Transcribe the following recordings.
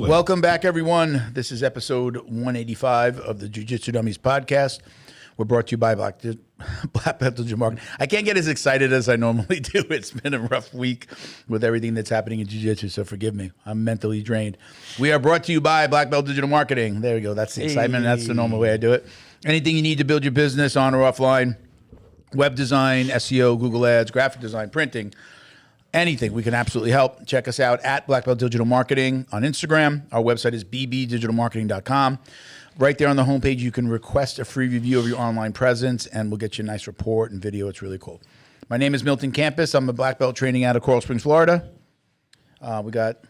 boy. Welcome back, everyone. This is episode 185 of the Jiu-Jitsu Dummies podcast. We're brought to you by Black Belt Digital Marketing. I can't get as excited as I normally do. It's been a rough week with everything that's happening in Jiu-Jitsu, so forgive me. I'm mentally drained. We are brought to you by Black Belt Digital Marketing. There we go. That's the excitement. That's the normal way I do it. Anything you need to build your business on or offline, web design, SEO, Google Ads, graphic design, printing, anything, we can absolutely help. Check us out at Black Belt Digital Marketing on Instagram. Our website is bbdigitalmarketing.com. Right there on the homepage, you can request a free review of your online presence, and we'll get you a nice report and video. It's really cool. My name is Milton Campis. I'm a black belt training out of Coral Springs, Florida. We got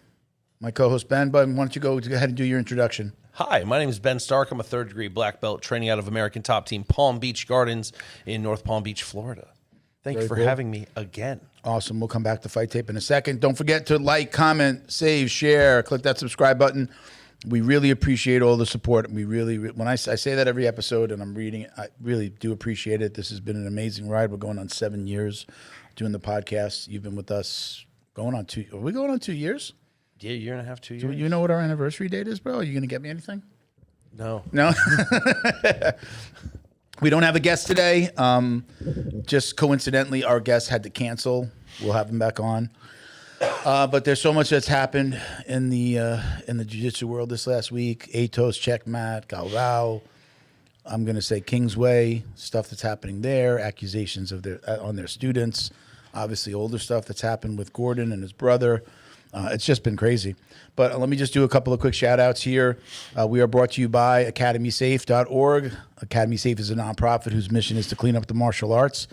my co-host, Ben. But why don't you go ahead and do your introduction? Hi, my name is Ben Stark. I'm a third-degree black belt training out of American Top Team Palm Beach Gardens in North Palm Beach, Florida. Thank you for having me again. Awesome. We'll come back to Fight Tape in a second. Don't forget to like, comment, save, share, click that subscribe button. We really appreciate all the support. We really, when I say that every episode and I'm reading it, I really do appreciate it. This has been an amazing ride. We're going on 7 years doing the podcast. You've been with us going on 2. Are we going on 2 years? Yeah, year and a half, 2 years. Do you know what our anniversary date is, bro? Are you going to get me anything? No. No? We don't have a guest today. Just coincidentally, our guest had to cancel. We'll have him back on. But there's so much that's happened in the jiu-jitsu world this last week. Atos, Checkmat, Galvao. I'm going to say Kingsway, stuff that's happening there, accusations of on their students. Obviously, older stuff that's happened with Gordon and his brother. It's just been crazy. But let me just do a couple of quick shout-outs here. We are brought to you by academysafe.org. Academy Safe is a nonprofit whose mission is to clean up the martial arts,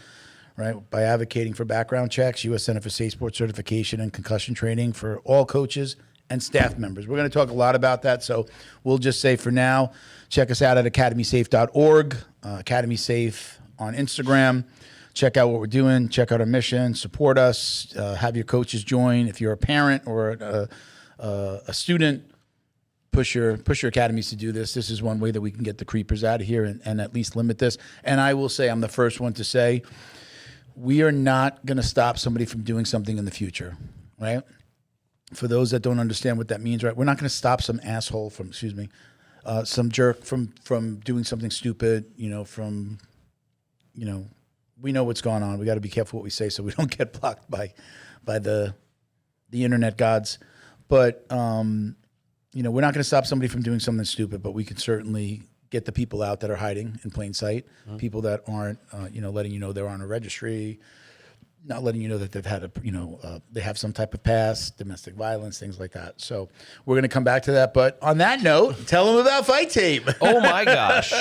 right, by advocating for background checks, U.S. Center for Safe Sports certification, and concussion training for all coaches and staff members. We're going to talk a lot about that, so we'll just say for now, check us out at academysafe.org, Academy Safe on Instagram. Check out what we're doing. Check out our mission. Support us. Have your coaches join. If you're a parent or a student, push your academies to do this. This is one way that we can get the creepers out of here and at least limit this. And I will say, I'm the first one to say, we are not going to stop somebody from doing something in the future, right? For those that don't understand what that means, right? We're not going to stop some asshole from, some jerk from doing something stupid, we know what's going on. We got to be careful what we say so we don't get blocked by the internet gods. But, we're not going to stop somebody from doing something stupid, but we can certainly get the people out that are hiding in plain sight, people that aren't, letting you know they're on a registry, not letting you know that they've had they have some type of past, domestic violence, things like that. So we're going to come back to that. But on that note, tell them about Fight Tape. Oh, my gosh.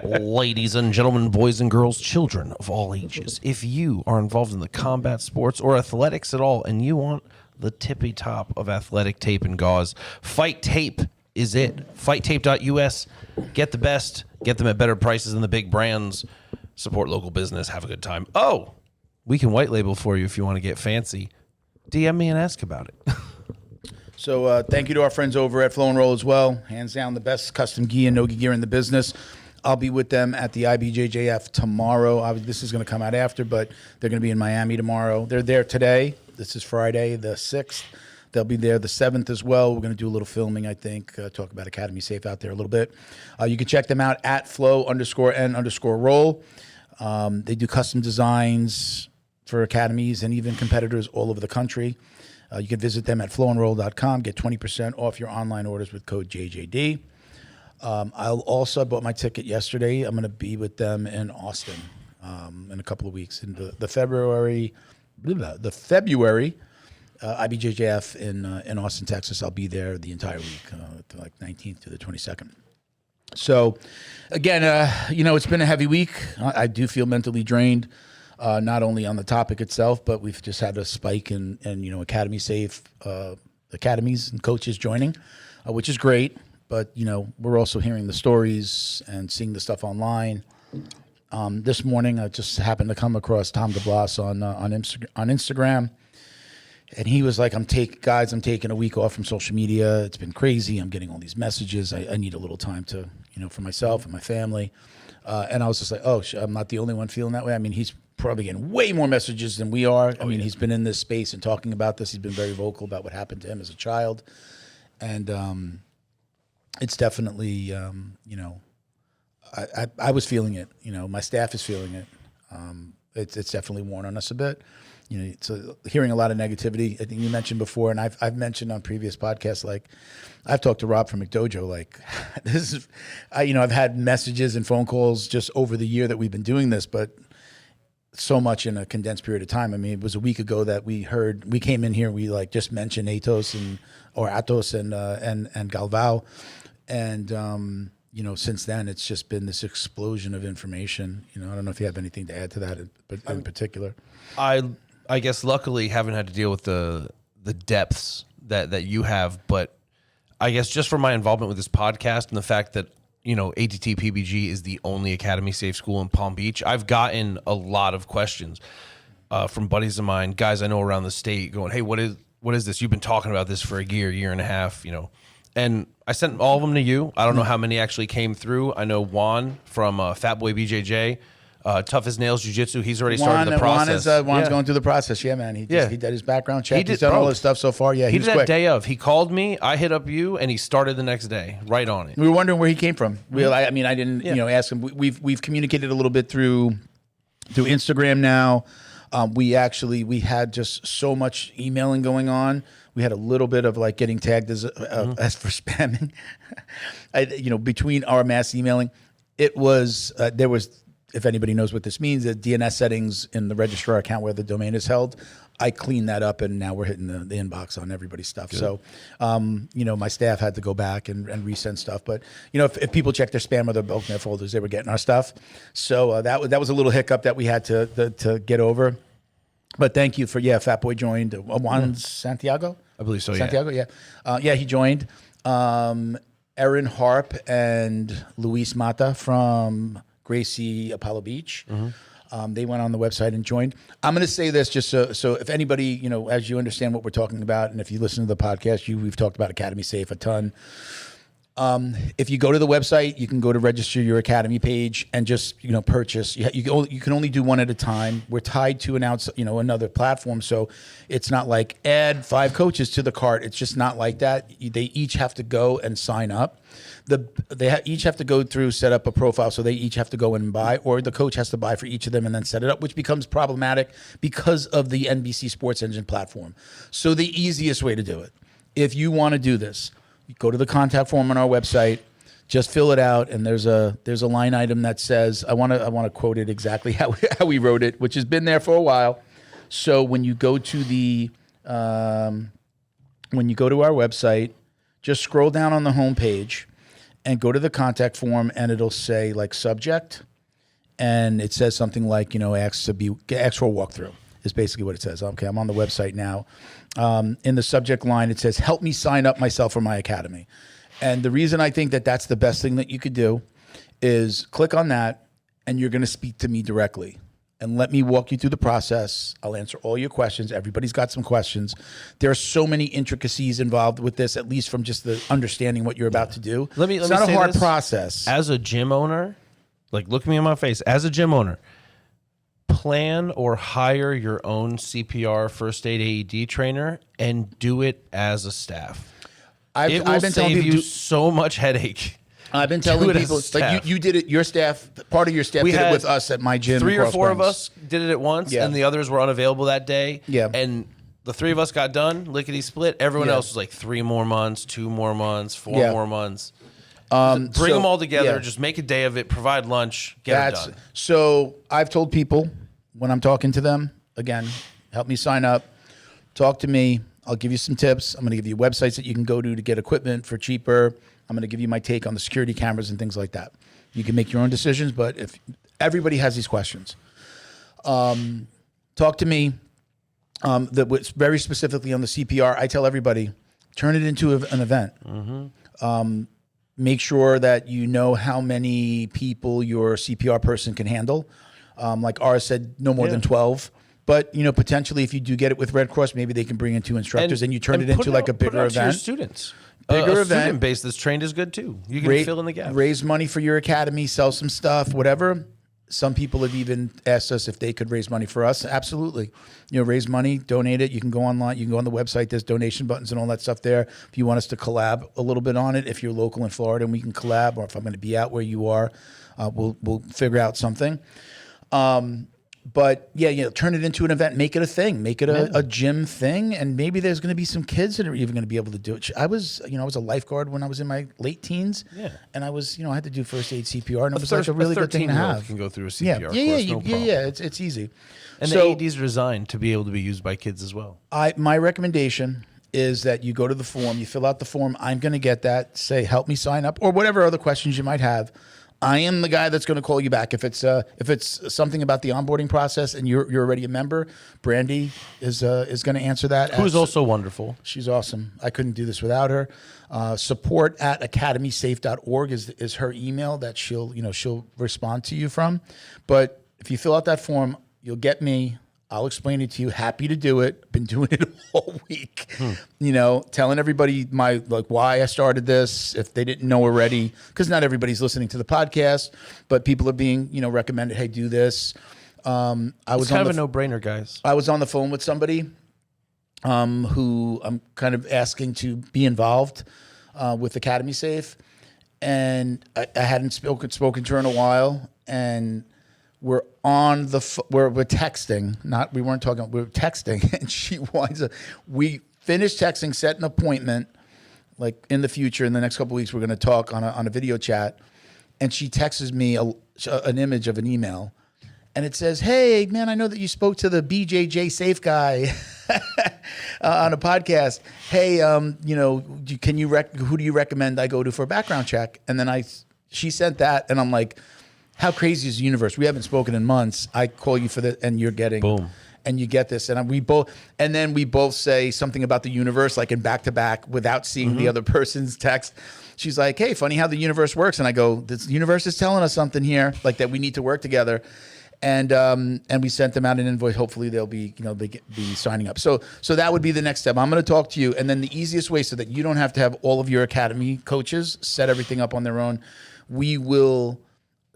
Ladies and gentlemen, boys and girls, children of all ages, if you are involved in the combat sports or athletics at all and you want the tippy top of athletic tape and gauze, Fight Tape is it. FightTape.us. Get the best. Get them at better prices than the big brands. Support local business. Have a good time. Oh, we can white label for you if you want to get fancy. DM me and ask about it. So thank you to our friends over at Flow and Roll as well. Hands down, the best custom gi and no-gi gear in the business. I'll be with them at the IBJJF tomorrow. This is going to come out after, but they're going to be in Miami tomorrow. They're there today. This is Friday, the 6th. They'll be there the 7th as well. We're going to do a little filming, I think, talk about Academy Safe out there a little bit. You can check them out at flow_n_roll. They do custom designs for academies and even competitors all over the country. You can visit them at flowandroll.com. Get 20% off your online orders with code JJD. I bought my ticket yesterday. I'm going to be with them in Austin in a couple of weeks. In the February IBJJF in Austin, Texas. I'll be there the entire week, like 19th to the 22nd. So, again, it's been a heavy week. I do feel mentally drained, not only on the topic itself, but we've just had a spike in Academy Safe academies and coaches joining, which is great. But, we're also hearing the stories and seeing the stuff online. This morning, I just happened to come across Tom DeBlas on Instagram. And he was like, I'm taking a week off from social media. It's been crazy. I'm getting all these messages. I need a little time to, for myself and my family. And I was just like, oh, I'm not the only one feeling that way. I mean, he's probably getting way more messages than we are. He's been in this space and talking about this. He's been very vocal about what happened to him as a child. And it's definitely, you know, I was feeling it. You know, my staff is feeling it. It's definitely worn on us a bit. You know, so hearing a lot of negativity. I think you mentioned before, and I've mentioned on previous podcasts, like I've talked to Rob from McDojo. Like this is, you know, I've had messages and phone calls just over the year that we've been doing this, but so much in a condensed period of time. I mean, it was a week ago that we came in here, we like just mentioned Atos and Galvao, and you know, since then it's just been this explosion of information. You know, I don't know if you have anything to add to that, but in particular, I guess luckily haven't had to deal with the depths that you have, but I guess just from my involvement with this podcast and the fact that, you know, ATT PBG is the only academy safe school in Palm Beach, I've gotten a lot of questions from buddies of mine, guys I know around the state, going, "Hey, what is this? You've been talking about this for a year and a half, you know." And I sent all of them to you. I don't know how many actually came through. I know Juan from Fat Boy BJJ. Tough as Nails Jiu-Jitsu. He's already started the process. Juan's going through the process. Yeah, man. He did his background check. He's done bro. all his stuff so far. Yeah, he was did quick. that day of. He called me. I hit up you, and he started the next day, right on it. We were wondering where he came from. I mean, I didn't, you know, ask him. We've communicated a little bit through Instagram now. We had just so much emailing going on. We had a little bit of like getting tagged as for spamming. You know, between our mass emailing, it was there was. If anybody knows what this means, the DNS settings in the registrar account where the domain is held, I cleaned that up, and now we're hitting the inbox on everybody's stuff. Good. So, you know, my staff had to go back and resend stuff. But, you know, if people check their spam or their bulk net folders, they were getting our stuff. So that was a little hiccup that we had to get over. But thank you for, Fat Boy joined. Juan Santiago? I believe so, Santiago, yeah. He joined. Erin Harp and Luis Mata from Gracie Apollo Beach. They went on the website and joined. I'm going to say this just so if anybody, you know, as you understand what we're talking about, and if you listen to the podcast, we've talked about Academy Safe a ton. If you go to the website, you can go to register your academy page and just, you know, purchase. You can only do one at a time. We're tied to another platform, so it's not like add 5 coaches to the cart. It's just not like that. They each have to go and sign up. They each have to go through, set up a profile, so they each have to go and buy, or the coach has to buy for each of them and then set it up, which becomes problematic because of the NBC Sports Engine platform. So the easiest way to do it, if you want to do this, you go to the contact form on our website, just fill it out, and there's a line item that says, I want to quote it exactly how we wrote it, which has been there for a while. So when you go to our website, just scroll down on the homepage and go to the contact form, and it'll say like subject, and it says something like, you know, ask for a walkthrough is basically what it says. Okay, I'm on the website now. In the subject line, it says, help me sign up myself for my academy. And the reason I think that that's the best thing that you could do is click on that, and you're going to speak to me directly. And let me walk you through the process. I'll answer all your questions. Everybody's got some questions. There are so many intricacies involved with this, at least from just the understanding what you're about to do. It's not a hard process. As a gym owner, like, look me in my face. As a gym owner, plan or hire your own CPR first aid AED trainer and do it as a staff. It will save you so much headache. I've been telling people, like you did it, your staff, part of your staff did it with us at my gym. 3 or 4 of us did it at once, and the others were unavailable that day. Yeah. And the 3 of us got done, lickety split. Everyone else was like 3 more months, 2 more months, 4 more months. Bring them all together, just make a day of it, provide lunch, get it done. So I've told people when I'm talking to them, again, help me sign up, talk to me. I'll give you some tips. I'm going to give you websites that you can go to get equipment for cheaper. I'm going to give you my take on the security cameras and things like that. You can make your own decisions, but if everybody has these questions, talk to me. That very specifically on the CPR, I tell everybody, turn it into an event. Make sure that you know how many people your CPR person can handle. Like ours said, no more than 12. But, you know, potentially if you do get it with Red Cross, maybe they can bring in 2 instructors and you turn it into like a bigger event. Your students. Bigger event. Student base that's trained is good too. You can fill in the gap. Raise money for your academy, sell some stuff, whatever. Some people have even asked us if they could raise money for us. Absolutely. Raise money, donate it. You can go online. You can go on the website. There's donation buttons and all that stuff there. If you want us to collab a little bit on it, if you're local in Florida and we can collab, or if I'm going to be out where you are, we'll figure out something. But yeah, turn it into an event, make it a thing, make it a gym thing. And maybe there's going to be some kids that are even going to be able to do it. I was a lifeguard when I was in my late teens. Yeah. And I was, I had to do first aid CPR, and it was like a really good thing to have. Can go through a CPR course, yeah. It's easy. And the AEDs are designed to be able to be used by kids as well. My recommendation is that you go to the form, you fill out the form. I'm going to get that. Say, help me sign up, or whatever other questions you might have. I am the guy that's going to call you back if it's something about the onboarding process and you're already a member. Brandy is going to answer that. Who's also wonderful. She's awesome. I couldn't do this without her. Support@academysafe.org is her email that she'll respond to you from. But if you fill out that form, you'll get me. I'll explain it to you. Happy to do it. Been doing it all week. Telling everybody why I started this, if they didn't know already, because not everybody's listening to the podcast, but people are being, recommended, hey, do this. It's kind of a no-brainer, guys. I was on the phone with somebody who I'm kind of asking to be involved with Academy Safe, and I hadn't spoken to her in a while, and we're on we're texting, we we're texting, and she winds up, we finished texting, set an appointment, like in the future, in the next couple of weeks, we're going to talk on a video chat, and she texts me an image of an email, and it says, hey, man, I know that you spoke to the BJJ Safe guy on a podcast. Hey, who do you recommend I go to for a background check? And then she sent that, and I'm like, how crazy is the universe? We haven't spoken in months. I call you for this, and you're getting, boom, and you get this, and we both say something about the universe, like in back to back, without seeing the other person's text. She's like, "Hey, funny how the universe works," and I go, "This universe is telling us something here, like that we need to work together." And we sent them out an invoice. Hopefully they'll be be signing up. So that would be the next step. I'm going to talk to you, and then the easiest way, so that you don't have to have all of your academy coaches set everything up on their own, we will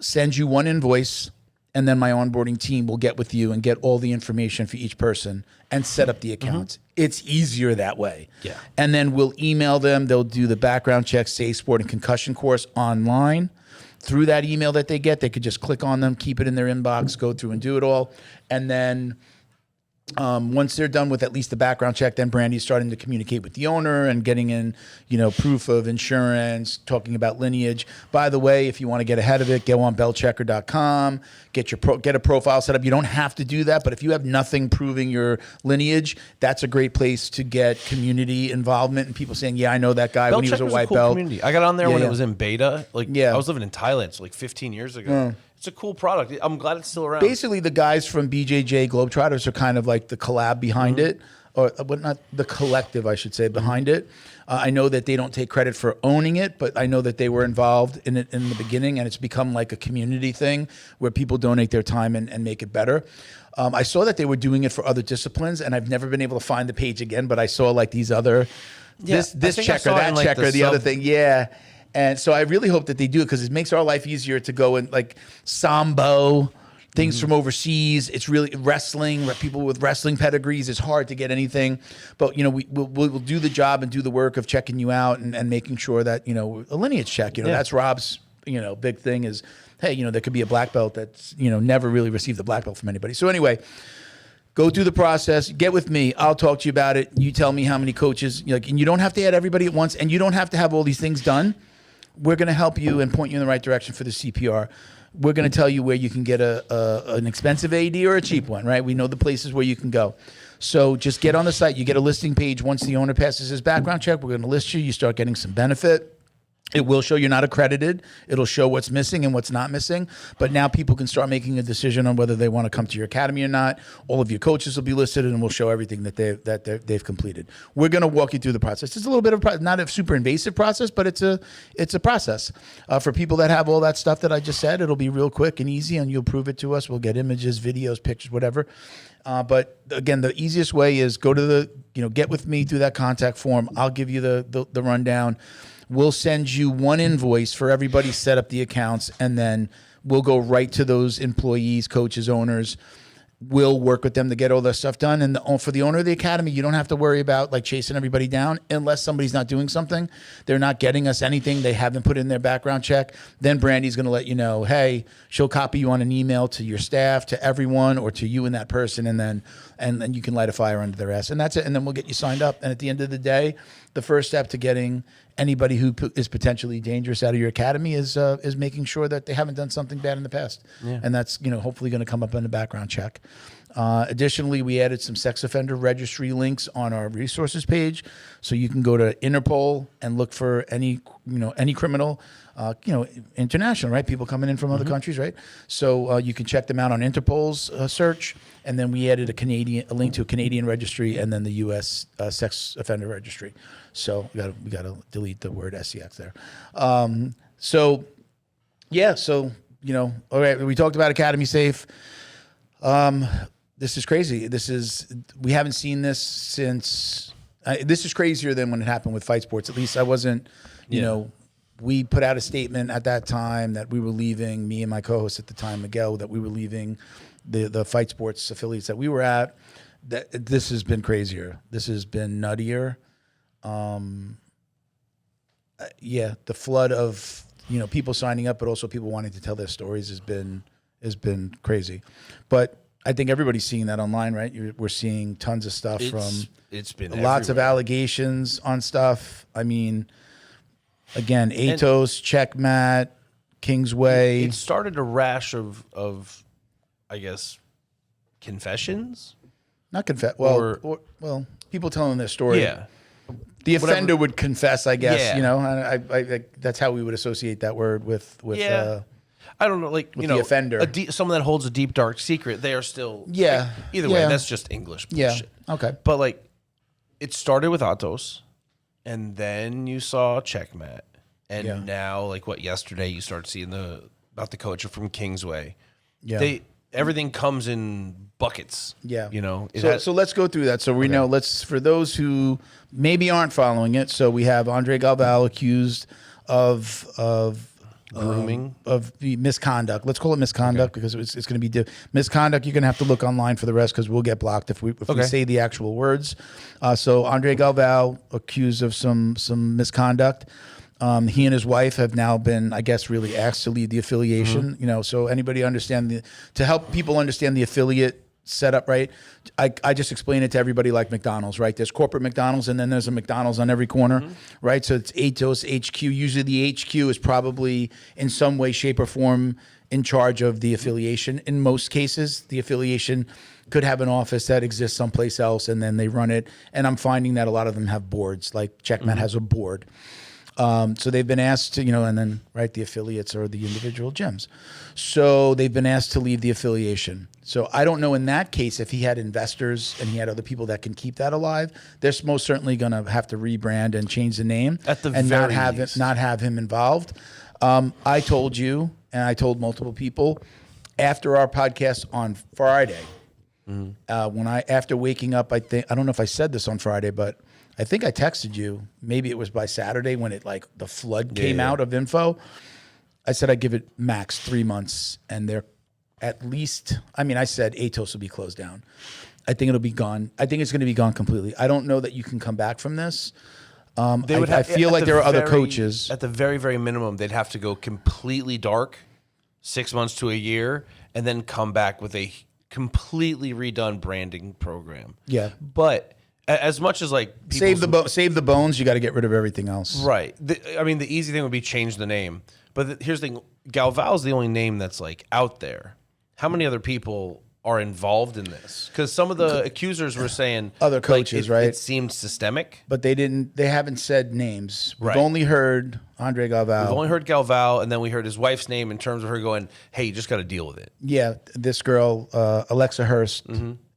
send you one invoice, and then my onboarding team will get with you and get all the information for each person and set up the accounts. It's easier that way. Yeah. And then we'll email them. They'll do the background check, safe sport, and concussion course online. Through that email that they get, they could just click on them, keep it in their inbox, go through and do it all. And then once they're done with at least the background check, then Brandy's starting to communicate with the owner and getting in, proof of insurance, talking about Lineage. By the way, if you want to get ahead of it, go on bellchecker.com, get a profile set up. You don't have to do that, but if you have nothing proving your Lineage, that's a great place to get community involvement and people saying, yeah, I know that guy when he was a white belt. Community. I got on there when it was in beta. I was living in Thailand, so 15 years ago. It's a cool product. I'm glad it's still around. Basically, the guys from BJJ Globetrotters are kind of like the collab behind it, or not the collective, I should say, behind it. I know that they don't take credit for owning it, but I know that they were involved in it in the beginning, and it's become like a community thing where people donate their time and make it better. I saw that they were doing it for other disciplines, and I've never been able to find the page again, but I saw like these other, this checker, that checker, the other thing. Yeah. And so I really hope that they do it, because it makes our life easier to go and like Sambo, things from overseas. It's really wrestling. People with wrestling pedigrees, it's hard to get anything. But, we'll do the job and do the work of checking you out and making sure that, a Lineage check, that's Rob's, big thing is, hey, there could be a black belt that's, never really received the black belt from anybody. So anyway, go through the process, get with me. I'll talk to you about it. You tell me how many coaches, and you don't have to add everybody at once, and you don't have to have all these things done. We're going to help you and point you in the right direction for the CPR. We're going to tell you where you can get an expensive AD or a cheap one, right? We know the places where you can go. So just get on the site. You get a listing page. Once the owner passes his background check, we're going to list you. You start getting some benefit. It will show you're not accredited. It'll show what's missing and what's not missing. But now people can start making a decision on whether they want to come to your academy or not. All of your coaches will be listed, and we'll show everything that they've completed. We're going to walk you through the process. It's a little bit of not a super invasive process, but it's a process for people that have all that stuff that I just said. It'll be real quick and easy, and you'll prove it to us. We'll get images, videos, pictures, whatever. But again, the easiest way is go to get with me through that contact form. I'll give you the rundown. We'll send you one invoice for everybody, set up the accounts, and then We'll go right to those employees, coaches, owners. We'll work with them to get all that stuff done. And for the owner of the academy, you don't have to worry about like chasing everybody down unless somebody's not doing something. They're not getting us anything they haven't put in their background check. Then Brandy's going to let you know, hey, she'll copy you on an email to your staff, to everyone, or to you and that person. And then you can light a fire under their ass. And that's it. And then we'll get you signed up. And at the end of the day, the first step to getting anybody who is potentially dangerous out of your academy is making sure that they haven't done something bad in the past. Yeah. And that's, hopefully going to come up in a background check. Additionally, we added some sex offender registry links on our resources page. So you can go to Interpol and look for any criminal, international, right? People coming in from other countries, right? So you can check them out on Interpol's search. And then we added a link to a Canadian registry and then the U.S. sex offender registry. So we got to delete the word SCX there. So all right, we talked about Academy Safe. This is crazy. We haven't seen this since. This is crazier than when it happened with Fight Sports. At least I wasn't. We put out a statement at that time that we were leaving. Me and my co-host at the time, Miguel, that we were leaving the Fight Sports affiliates that we were at. That this has been crazier. This has been nuttier. The flood of people signing up, but also people wanting to tell their stories has been crazy. But I think everybody's seeing that online, right? We're seeing tons of stuff it's been lots everywhere. of allegations on stuff. I mean, again, Atos, Checkmat, Kingsway. It started a rash of I guess, confessions. Not confess. Well, people telling their story. Yeah. The offender would confess, I guess. Yeah. I that's how we would associate that word with. Yeah. I don't know, the offender. Someone that holds a deep, dark secret, they are still... Yeah. Either way, that's just English bullshit. Yeah, okay. But, it started with Atos, and then you saw Checkmat, and now, yesterday you started seeing about the coach from Kingsway. Yeah. Everything comes in buckets. Yeah. So let's go through that. So we know, for those who maybe aren't following it, so we have Andre Galval accused of grooming, of the misconduct. Let's call it misconduct because it's going to be misconduct. You're going to have to look online for the rest because we'll get blocked if we say the actual words. So Andre Galval accused of some misconduct. He and his wife have now been, I guess, really asked to lead the affiliation. So anybody to help people understand the affiliate setup, right? I just explain it to everybody like McDonald's, right? There's corporate McDonald's and then there's a McDonald's on every corner, right? So it's Atos HQ. Usually the HQ is probably in some way, shape, or form in charge of the affiliation. In most cases, the affiliation could have an office that exists someplace else and then they run it. And I'm finding that a lot of them have boards, like Checkmat has a board. So they've been asked to, and then, right, the affiliates are the individual gyms. So they've been asked to leave the affiliation. So I don't know in that case if he had investors and he had other people that can keep that alive. They're most certainly going to have to rebrand and change the name not have him involved. I told you, and I told multiple people after our podcast on Friday, after waking up, I don't know if I said this on Friday, but I think I texted you. Maybe it was by Saturday when it the flood came out of info. I said I'd give it max 3 months, and they're at least. I said Atos will be closed down. I think it'll be gone. I think it's going to be gone completely. I don't know that you can come back from this. I feel like there are other coaches. At the very, very minimum, they'd have to go completely dark, 6 months to a year, and then come back with a completely redone branding program. Yeah, but as much as save the bones, you got to get rid of everything else. Right. The easy thing would be change the name. But here's the thing: Galval's the only name that's out there. How many other people are involved in this? Because some of the accusers were saying other coaches, right? It seemed systemic, but they haven't said names. We've only heard Andre Galval. We've only heard Galval, and then we heard his wife's name in terms of her going, "Hey, you just got to deal with it." Yeah, this girl, Alexa Hurst.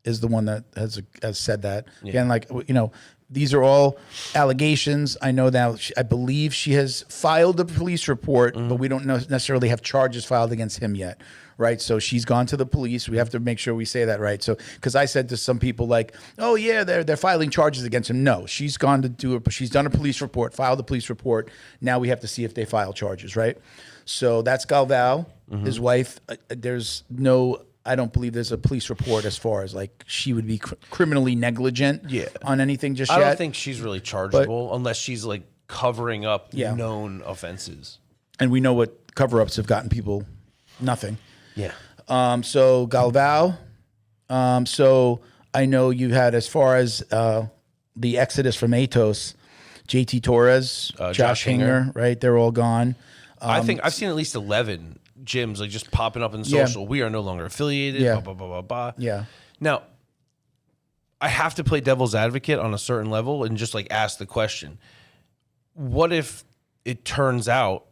Is the one that has said that. Yeah. Again, these are all allegations. I know that I believe she has filed a police report, but we don't necessarily have charges filed against him yet, right? So she's gone to the police. We have to make sure we say that right. So because I said to some people like, oh yeah, they're filing charges against him. No, she's gone to she's done a police report, filed a police report. Now we have to see if they file charges, right? So that's Galvao, his wife. There's no, I don't believe there's a police report as far as like she would be criminally negligent on anything just yet. I don't think she's really chargeable unless she's like covering up known offenses. And we know what cover-ups have gotten people nothing. Yeah. So Galvao. So I know you had, as far as the exodus from Atos, JT Torres, Josh Hinger, right? They're all gone. I think I've seen at least 11 gyms like just popping up in social. We are no longer affiliated. Blah, blah, blah, blah, blah. Yeah. Now, I have to play devil's advocate on a certain level and just like ask the question. What if it turns out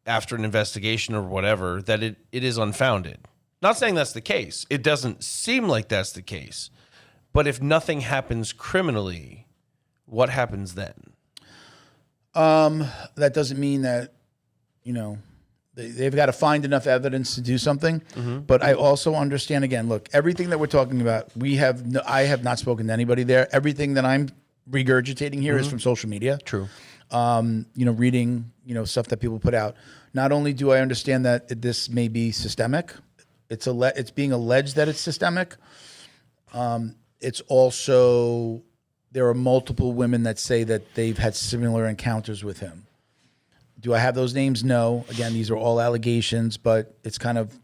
after an investigation or whatever that it is unfounded? Not saying that's the case. It doesn't seem like that's the case. But if nothing happens criminally, what happens then? That doesn't mean that, you know, they've got to find enough evidence to do something. But I also understand, again, look, everything that we're talking about, I have not spoken to anybody there. Everything that I'm regurgitating here is from social media. True. You know, reading, you know, stuff that people put out. Not only do I understand that this may be systemic, it's being alleged that it's systemic. It's also, there are multiple women that say that they've had similar encounters with him. Do I have those names? No. Again, these are all allegations, but it's kind of,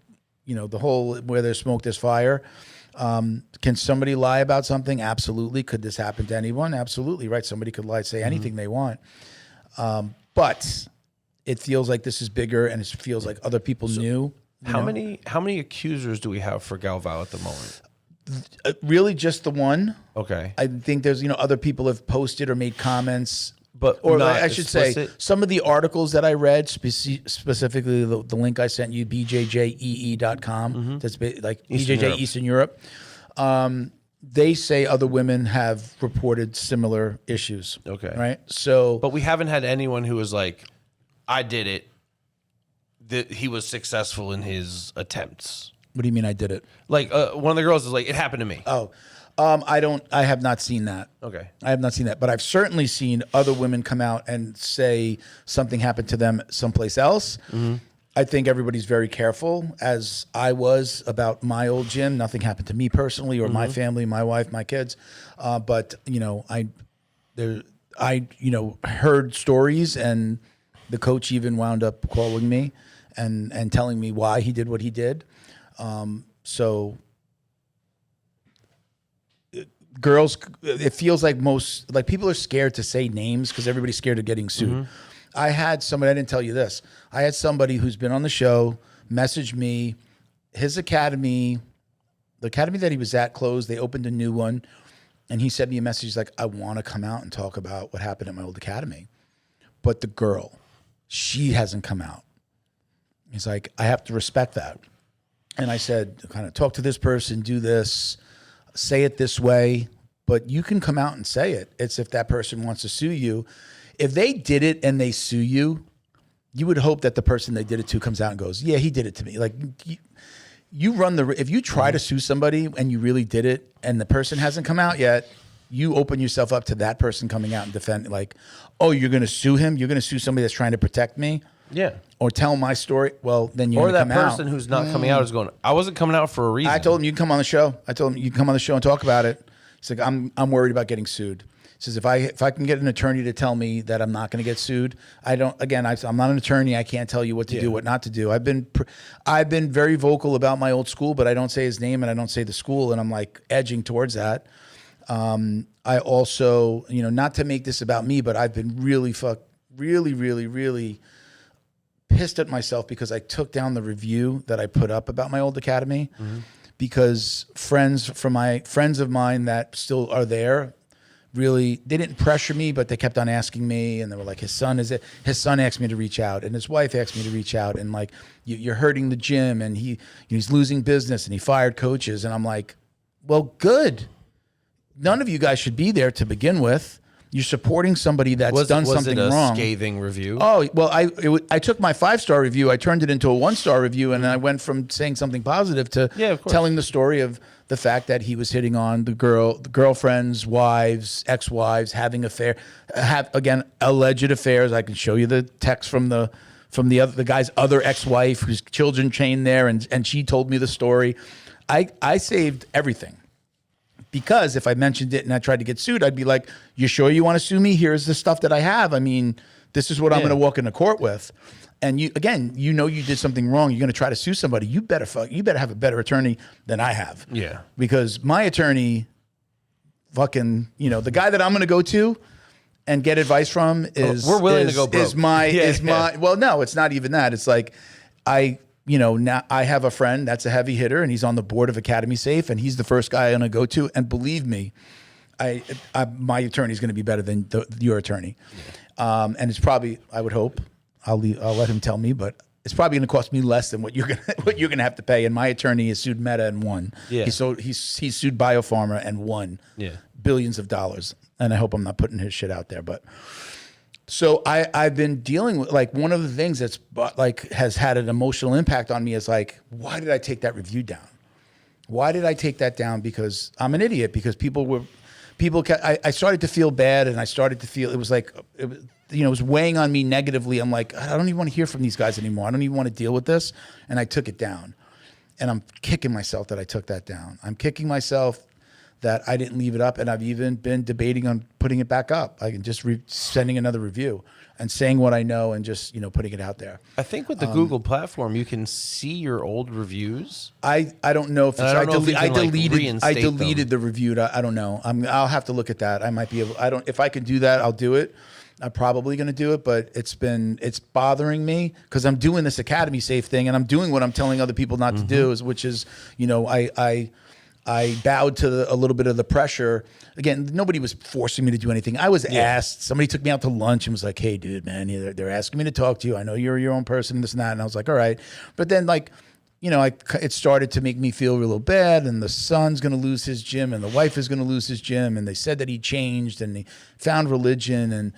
you know, the whole where there's smoke, there's fire. Can somebody lie about something? Absolutely. Could this happen to anyone? Absolutely. Right. Somebody could lie, say anything they want. But it feels like this is bigger, and it feels like other people knew. How many accusers do we have for Galvao at the moment? Really just the one. Okay. I think there's, you know, other people have posted or made comments. But or I should say, some of the articles that I read, specifically the link I sent you, bjjee.com, that's like BJJ Eastern Europe. They say other women have reported similar issues. Okay. Right? So, but we haven't had anyone who was like, I did it. That he was successful in his attempts. What do you mean I did it? Like one of the girls is like, it happened to me. Oh, I have not seen that. Okay. I have not seen that, but I've certainly seen other women come out and say something happened to them someplace else. I think everybody's very careful, as I was about my old gym. Nothing happened to me personally or my family, my wife, my kids. But you know, I heard stories, and the coach even wound up calling me and telling me why he did what he did. So girls, it feels like people are scared to say names because everybody's scared of getting sued. I had somebody, I didn't tell you this. I had somebody who's been on the show message me, his academy, the academy that he was at closed. They opened a new one, and he sent me a message. He's like, I want to come out and talk about what happened at my old academy. But the girl, she hasn't come out. He's like, I have to respect that. And I said, kind of talk to this person, do this, say it this way, but you can come out and say it. It's if that person wants to sue you. If they did it and they sue you, you would hope that the person they did it to comes out and goes, yeah, he did it to me. Like you run if you try to sue somebody and you really did it and the person hasn't come out yet, you open yourself up to that person coming out and defend, like, oh, you're going to sue him? You're going to sue somebody that's trying to protect me? Yeah. Or tell my story? Well, then you're going to come out. Or that person who's not coming out is going, I wasn't coming out for a reason. I told him you can come on the show. I told him you can come on the show and talk about it. He's like, I'm worried about getting sued. He says, if I can get an attorney to tell me that I'm not going to get sued, I'm not an attorney. I can't tell you what to do, what not to do. I've been very vocal about my old school, but I don't say his name and I don't say the school, and I'm like edging towards that. I also, you know, not to make this about me, but I've been really pissed at myself because I took down the review that I put up about my old academy because friends of mine that still are there, really, they didn't pressure me, but they kept on asking me, and they were like, his son asked me to reach out, and his wife asked me to reach out, and like, you're hurting the gym, and he's losing business, and he fired coaches, and I'm like, well, good. None of you guys should be there to begin with. You're supporting somebody that's done something was it a wrong. scathing review? Oh, well, I took my 5-star review, I turned it into a 1-star review, and I went from saying something positive to telling the story of the fact that he was hitting on the girlfriends, wives, ex-wives, having again, alleged affairs. I can show you the text from the guy's other ex-wife whose children chained there, and she told me the story. I saved everything. Because if I mentioned it and I tried to get sued, I'd be like, you sure you want to sue me? Here's the stuff that I have. I mean, this is what I'm going to walk into court with. And you did something wrong. You're going to try to sue somebody. You better have a better attorney than I have. Yeah. Because my attorney, fucking, the guy that I'm going to go to and get advice from is we're willing to go broke. Is my well, no, it's not even that. It's like now I have a friend that's a heavy hitter and he's on the board of Academy Safe and he's the first guy I'm going to go to. And believe me, my attorney is going to be better than your attorney. And it's probably, I would hope, I'll let him tell me, but it's probably going to cost me less than what you're going to have to pay. And my attorney has sued Meta and won. Yeah. He's sued Biopharma and won billions of dollars. And I hope I'm not putting his shit out there, but. So I've been dealing with, like, one of the things that's has had an emotional impact on me is like, why did I take that review down? Why did I take that down? Because I'm an idiot. Because I started to feel bad, and I started to feel it was weighing on me negatively. I'm like, I don't even want to hear from these guys anymore. I don't even want to deal with this, and I took it down. And I'm kicking myself that I took that down. I'm kicking myself that I didn't leave it up, and I've even been debating on putting it back up. I can just sending another review and saying what I know and just putting it out there. I think with the Google platform, you can see your old reviews. I don't know if it's, I deleted the review. I don't know. I'll have to look at that. I might be able. If I can do that, I'll do it. I'm probably going to do it, but it's bothering me because I'm doing this Academy Safe thing and I'm doing what I'm telling other people not to do, which is I bowed to a little bit of the pressure. Again, nobody was forcing me to do anything. I was asked. Somebody took me out to lunch and was like, hey, dude, man, they're asking me to talk to you. I know you're your own person and this and that. And I was like, all right. But then, it started to make me feel a little bad. And the son's going to lose his gym and the wife is going to lose his gym. And they said that he changed and he found religion and,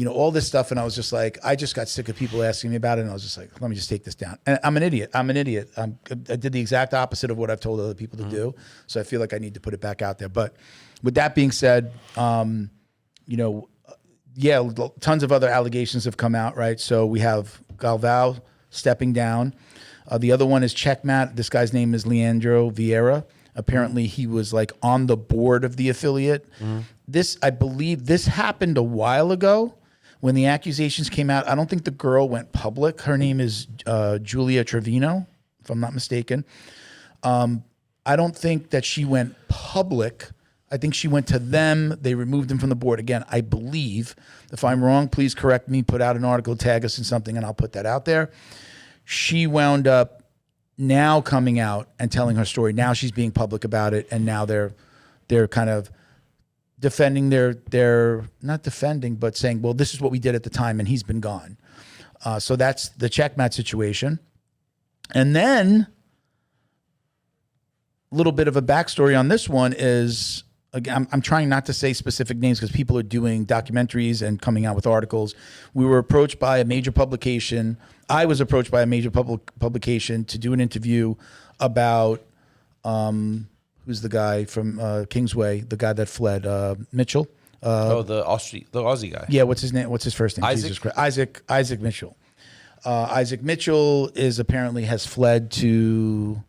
all this stuff. And I was just like, I just got sick of people asking me about it. And I was just like, let me just take this down. And I'm an idiot. I did the exact opposite of what I've told other people to do. So I feel like I need to put it back out there. But with that being said, tons of other allegations have come out, right? So we have Galvao stepping down. The other one is Checkmat. This guy's name is Leandro Vieira. Apparently he was on the board of the affiliate. I believe this happened a while ago. When the accusations came out, I don't think the girl went public. Her name is Julia Trevino, if I'm not mistaken. I don't think that she went public. I think she went to them. They removed him from the board. Again, I believe. If I'm wrong, please correct me. Put out an article, tag us in something, and I'll put that out there. She wound up now coming out and telling her story. Now she's being public about it, and now they're kind of defending their not defending, but saying, well, this is what we did at the time, and he's been gone. So that's the Checkmat situation. And then a little bit of a backstory on this one is, again, I'm trying not to say specific names because people are doing documentaries and coming out with articles. We were approached by a major publication. I was approached by a major publication to do an interview about who's the guy from Kingsway, the guy that fled, Mitchell. The Aussie guy. Yeah, what's his name? What's his first name? Isaac. Jesus Christ. Isaac Mitchell. Isaac Mitchell has fled to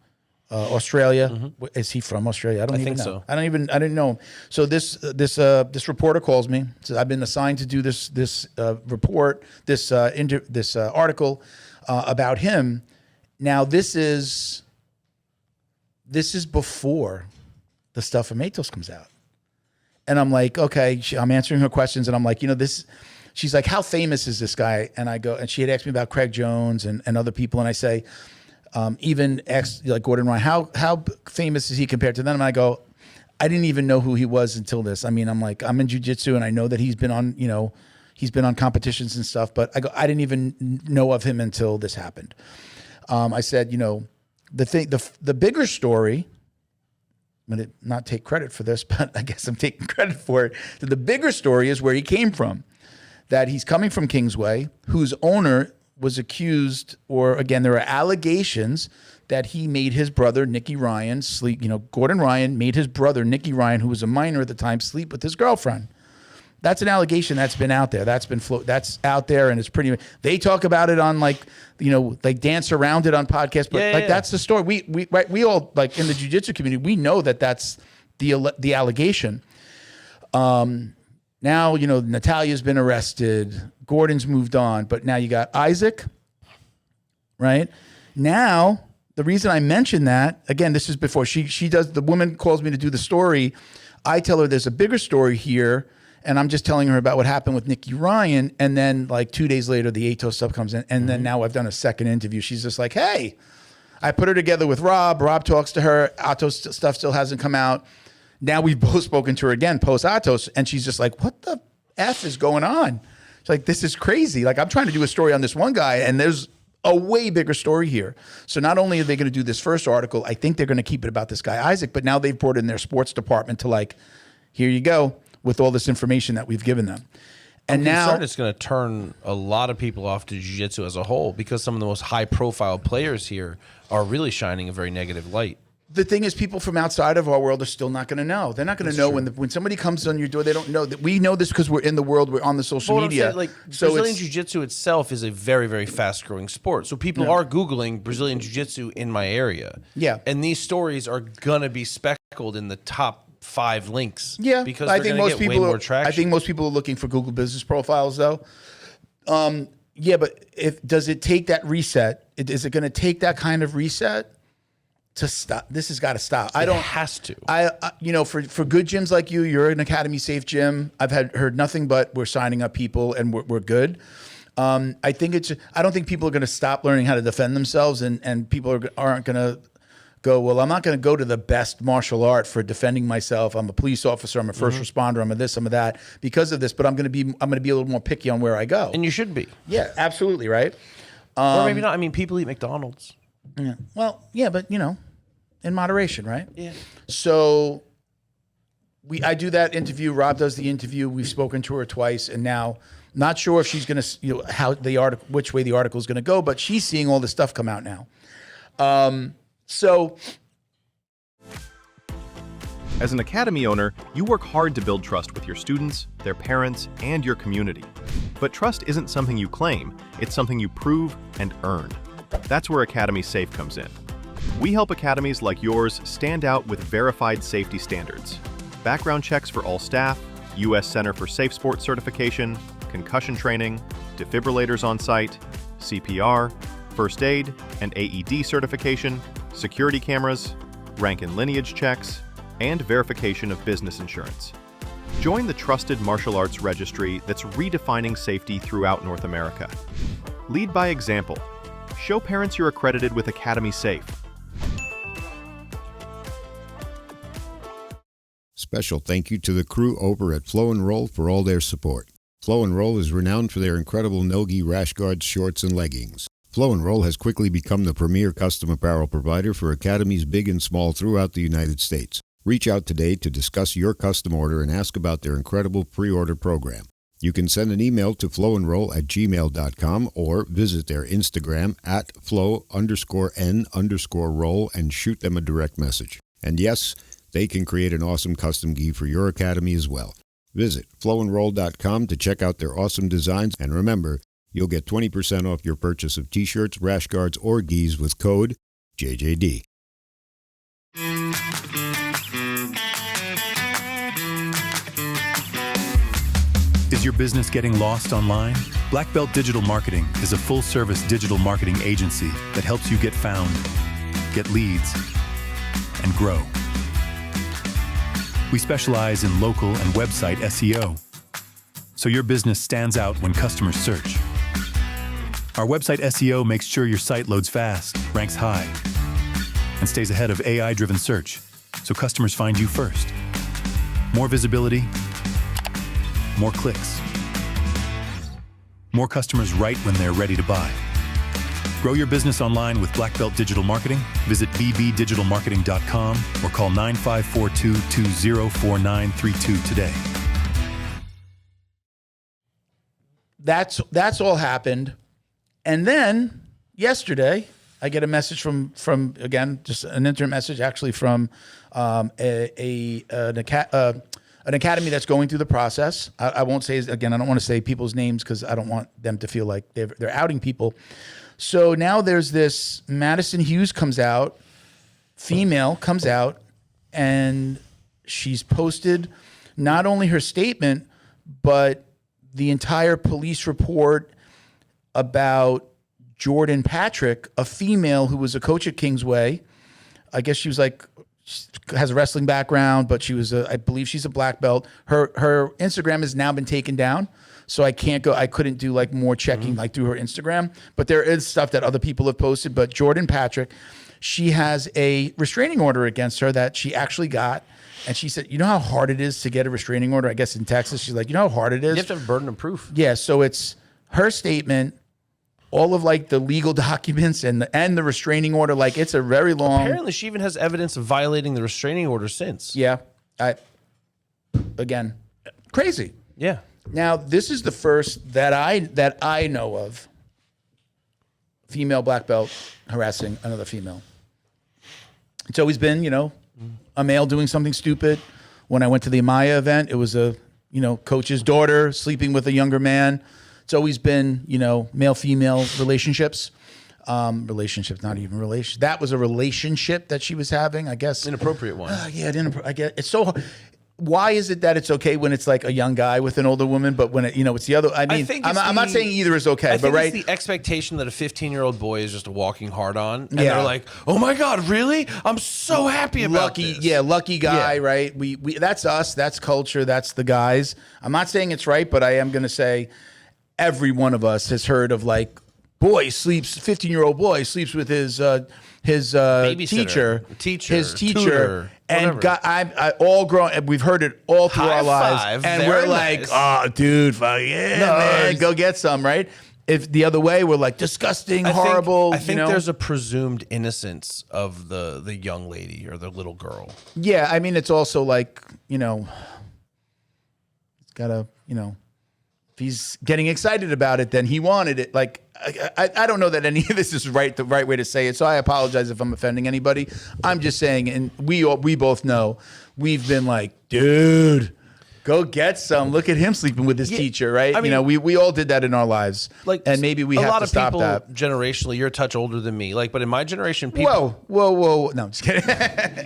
Australia. Is he from Australia? I don't even know. So. I didn't know him. So this reporter calls me. Says I've been assigned to do this report, this article about him. Now this is before the stuff from Atos comes out. And I'm like, okay, I'm answering her questions. And I'm like, she's like, how famous is this guy? And I go, and she had asked me about Craig Jones and other people. And I say, even Gordon Ryan, how famous is he compared to them? And I go, I didn't even know who he was until this. I mean, I'm in jiu-jitsu and I know that he's been on competitions and stuff, but I go, I didn't even know of him until this happened. I said, the bigger story I'm going to not take credit for this, but I guess I'm taking credit for it. The bigger story is where he came from, that he's coming from Kingsway, whose owner was accused, or again, there are allegations that he made his brother, Nicky Ryan, sleep. Gordon Ryan made his brother, Nicky Ryan, who was a minor at the time, sleep with his girlfriend. That's an allegation that's been out there. That's out there, and it's pretty. They talk about it on like dance around it on podcasts. But that's the story. We all like in the jiu-jitsu community. We know that that's the allegation. Now Natalia's been arrested. Gordon's moved on, but now you got Isaac. Right now, the reason I mentioned that again, this is before she does. The woman calls me to do the story. I tell her there's a bigger story here. And I'm just telling her about what happened with Nicky Ryan. And then like 2 days later, the Atos stuff comes in. And then now I've done a second interview. She's just like, hey, I put her together with Rob. Rob talks to her. Atos stuff still hasn't come out. Now we've both spoken to her again post Atos. And she's just like, what the F is going on? She's like, this is crazy. Like I'm trying to do a story on this one guy and there's a way bigger story here. So not only are they going to do this first article, I think they're going to keep it about this guy, Isaac, but now they've brought in their sports department to like, here you go. With all this information that we've given them. And now it's going to turn a lot of people off to jiu-jitsu as a whole because some of the most high-profile players here are really shining a very negative light. The thing is, people from outside of our world are still not going to know. They're not going to know when somebody comes on your door. They don't know that we know this because we're in the world. We're on the social media. Saying, Brazilian jiu-jitsu itself is a very, very fast-growing sport. So people are Googling Brazilian jiu-jitsu in my area. Yeah. And these stories are going to be speckled in the top 5 links. Yeah, because I think most people way more traction. I think most people are looking for Google business profiles, though. But does it take that reset? Is it going to take that kind of reset to stop? This has got to stop. It has to. For good gyms like you're an academy safe gym. I've heard nothing but we're signing up people and we're good. I don't think people are going to stop learning how to defend themselves, and people aren't going to go, well, I'm not going to go to the best martial art for defending myself. I'm a police officer. I'm a first responder. I'm a this, I'm a that because of this. But I'm going to be a little more picky on where I go. And you should be. Yeah, absolutely, right? Or maybe not. I mean, people eat McDonald's. Yeah. Well, yeah, but in moderation, right? Yeah. So I do that interview. Rob does the interview. We've spoken to her twice, and now not sure if she's going to, which way the article is going to go, but she's seeing all this stuff come out now. So, as an academy owner, you work hard to build trust with your students, their parents, and your community. But trust isn't something you claim, it's something you prove and earn. That's where Academy Safe comes in. We help academies like yours stand out with verified safety standards. Background checks for all staff, U.S. Center for Safe Sports certification, concussion training, defibrillators on site, CPR, first aid and AED certification, security cameras, rank and lineage checks, and verification of business insurance. Join the trusted martial arts registry that's redefining safety throughout North America. Lead by example. Show parents you're accredited with Academy Safe. Special thank you to the crew over at Flow and Roll for all their support. Flow and Roll is renowned for their incredible no-gi rash guards, shorts, and leggings. Flow and Roll has quickly become the premier custom apparel provider for academies big and small throughout the United States. Reach out today to discuss your custom order and ask about their incredible pre-order program. You can send an email to flowandroll@gmail.com or visit their Instagram @flow_n_roll and shoot them a direct message. And yes, they can create an awesome custom gi for your academy as well. Visit flowandroll.com to check out their awesome designs, and remember, you'll get 20% off your purchase of t-shirts, rash guards, or gis with code JJD. Is your business getting lost online? Black Belt Digital Marketing is a full-service digital marketing agency that helps you get found, get leads, and grow. We specialize in local and website SEO, so your business stands out when customers search. Our website SEO makes sure your site loads fast, ranks high, and stays ahead of AI-driven search, so customers find you first. More visibility, more clicks, more customers right when they're ready to buy. Grow your business online with Black Belt Digital Marketing. Visit bbdigitalmarketing.com or call 9542-204932 today. That's all happened. And then yesterday, I get a message from again, just an internet message actually from an academy that's going through the process. I won't say, again, I don't want to say people's names because I don't want them to feel like they're outing people. So now there's this Madison Hughes female comes out, and she's posted not only her statement, but the entire police report about Jordan Patrick, a female who was a coach at Kingsway. I guess she was has a wrestling background, but she was I believe she's a black belt. Her Instagram has now been taken down, so I couldn't do more checking through her Instagram. But there is stuff that other people have posted. But Jordan Patrick, she has a restraining order against her that she actually got. And she said, you know how hard it is to get a restraining order? I guess in Texas, she's like, you know how hard it is? You have to have a burden of proof. Yeah, so it's her statement, all of the legal documents and the restraining order. It's a very long. Apparently, she even has evidence of violating the restraining order since. Yeah, again, crazy. Yeah. Now this is the first that I know of female black belt harassing another female. It's always been, a male doing something stupid. When I went to the Amaya event, it was a coach's daughter sleeping with a younger man. It's always been, male-female relationships. Relationships, not even relation. That was a relationship that she was having, I guess. Inappropriate one. Yeah, I get it's so. Why is it that it's okay when it's a young guy with an older woman, but when it's the other? I mean, I'm not saying either is okay, but right. It's the expectation that a 15-year-old boy is just a walking hard on, and they're like, "Oh my God, really? I'm so happy about this." Yeah, lucky guy, right? We that's us. That's culture. That's the guys. I'm not saying it's right, but I am going to say every one of us has heard of 15-year-old boy sleeps with his teacher, tutor, and I all grown. We've heard it all through our lives, and we're like, nice. "Oh, dude, fuck yeah, man, go get some." Right? If the other way, we're like disgusting, horrible. I think there's a presumed innocence of the young lady or the little girl. Yeah, I mean, it's also it's gotta if he's getting excited about it, then he wanted it. I don't know that any of this is the right way to say it, so I apologize if I'm offending anybody. I'm just saying, and we both know, we've been like, dude, go get some. Look at him sleeping with his teacher, right? I mean, we all did that in our lives, and maybe we have to stop that. A lot of people, generationally, you're a touch older than me. But in my generation, people... Whoa. No, I'm just kidding.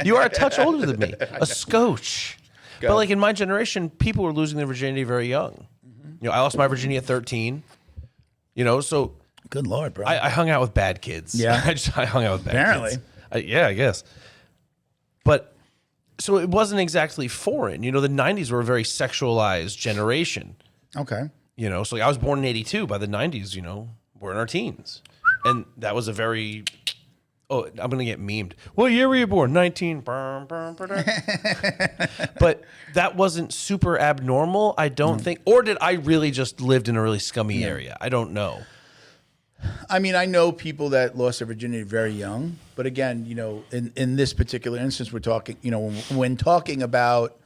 You are a touch older than me. A scotch. But in my generation, people were losing their virginity very young. I lost my virginity at 13. So... Good Lord, bro. I hung out with bad kids. Yeah. I hung out with bad Apparently. kids. I guess. But, so it wasn't exactly foreign. The 90s were a very sexualized generation. Okay. So I was born in 82. By the 90s, we're in our teens. And that was a very... Oh, I'm going to get memed. What year were you born? 19. But that wasn't super abnormal, I don't think. Or did I really just lived in a really scummy area? I don't know. I mean, I know people that lost their virginity very young, but again, in this particular instance, we're talking, when talking about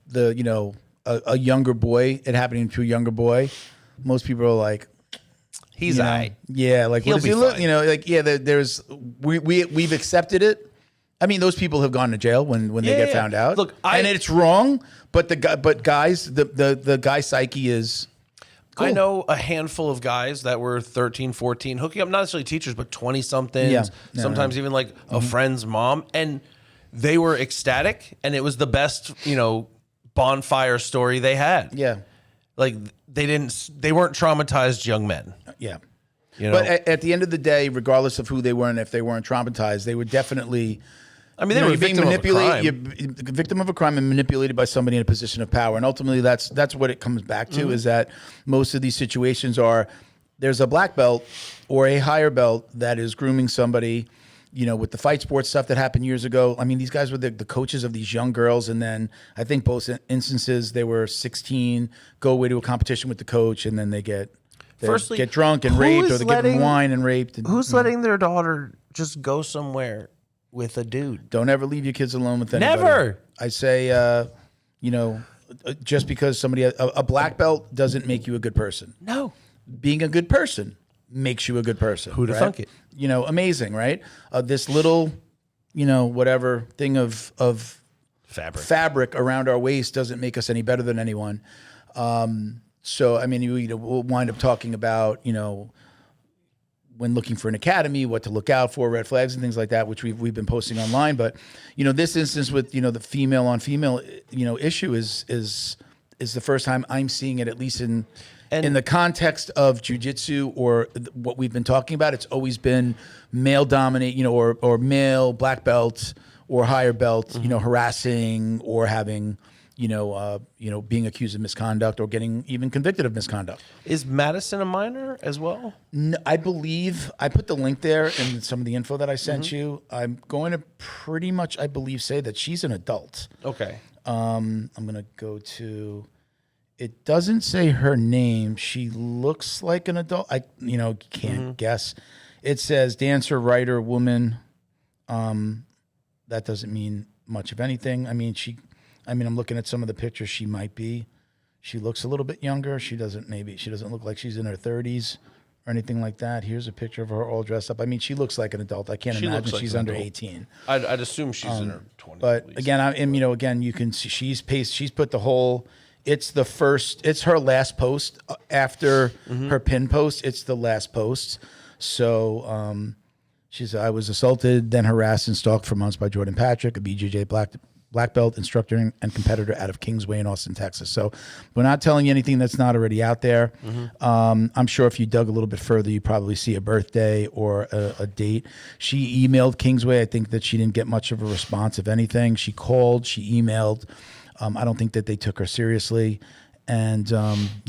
the, a younger boy, it happening to a younger boy, most people are like, he's aight. Yeah, what does he look? We've accepted it. I mean, those people have gone to jail when they get found out. Look, and it's wrong, but guys, the guy psyche is. Cool. I know a handful of guys that were 13, 14, hooking up, not necessarily teachers, but 20-somethings, sometimes even a friend's mom. And they were ecstatic, and it was the best, bonfire story they had. Yeah. They weren't traumatized young men. Yeah. But at the end of the day, regardless of who they were and if they weren't traumatized, they were definitely... I mean, they were being manipulated. You're a victim of a crime and manipulated by somebody in a position of power, and ultimately, that's what it comes back to. Is that most of these situations are there's a black belt or a higher belt that is grooming somebody. With the fight sports stuff that happened years ago. I mean, these guys were the coaches of these young girls, and then I think both instances they were 16, go away to a competition with the coach, and then they get They Firstly, get drunk and who raped, or is they give them letting- wine and raped. And, Who's letting their daughter just go somewhere with a dude? Don't ever leave your kids alone with anybody. Never. I say, just because somebody a black belt doesn't make you a good person. No. Being a good person makes you a good person. Who'da right? thunk it? Amazing, right? This little, whatever thing of fabric around our waist doesn't make us any better than anyone. So, I mean, we'll wind up talking about, when looking for an academy, what to look out for, red flags and things like that, which we've been posting online. But, this instance with, the female on female, issue is the first time I'm seeing it, at least in the context of jiu-jitsu or what we've been talking about. It's always been male dominate, or male black belt or higher belt, harassing or having, being accused of misconduct or getting even convicted of misconduct. Is Madison a minor as well? No, I believe I put the link there in some of the info that I sent you. I'm going to pretty much, I believe, say that she's an adult. Okay. I'm going to go to, it doesn't say her name. She looks like an adult. I, can't guess. It says dancer, writer, woman. That doesn't mean much of anything. I'm looking at some of the pictures. She looks a little bit younger. She doesn't look like she's in her 30s or anything like that. Here's a picture of her all dressed up. She looks like an adult. I can't imagine she's under 18. I'd assume she's in her 20s. But again, you can see she's put the whole, it's her last post after her pin post. It's the last post. So, I was assaulted, then harassed and stalked for months by Jordan Patrick, a BJJ black belt instructor and competitor out of Kingsway in Austin, Texas. So we're not telling you anything that's not already out there. I'm sure if you dug a little bit further, you probably see a birthday or a date. She emailed Kingsway. I think that she didn't get much of a response, if anything. She called, she emailed. I don't think that they took her seriously. And it's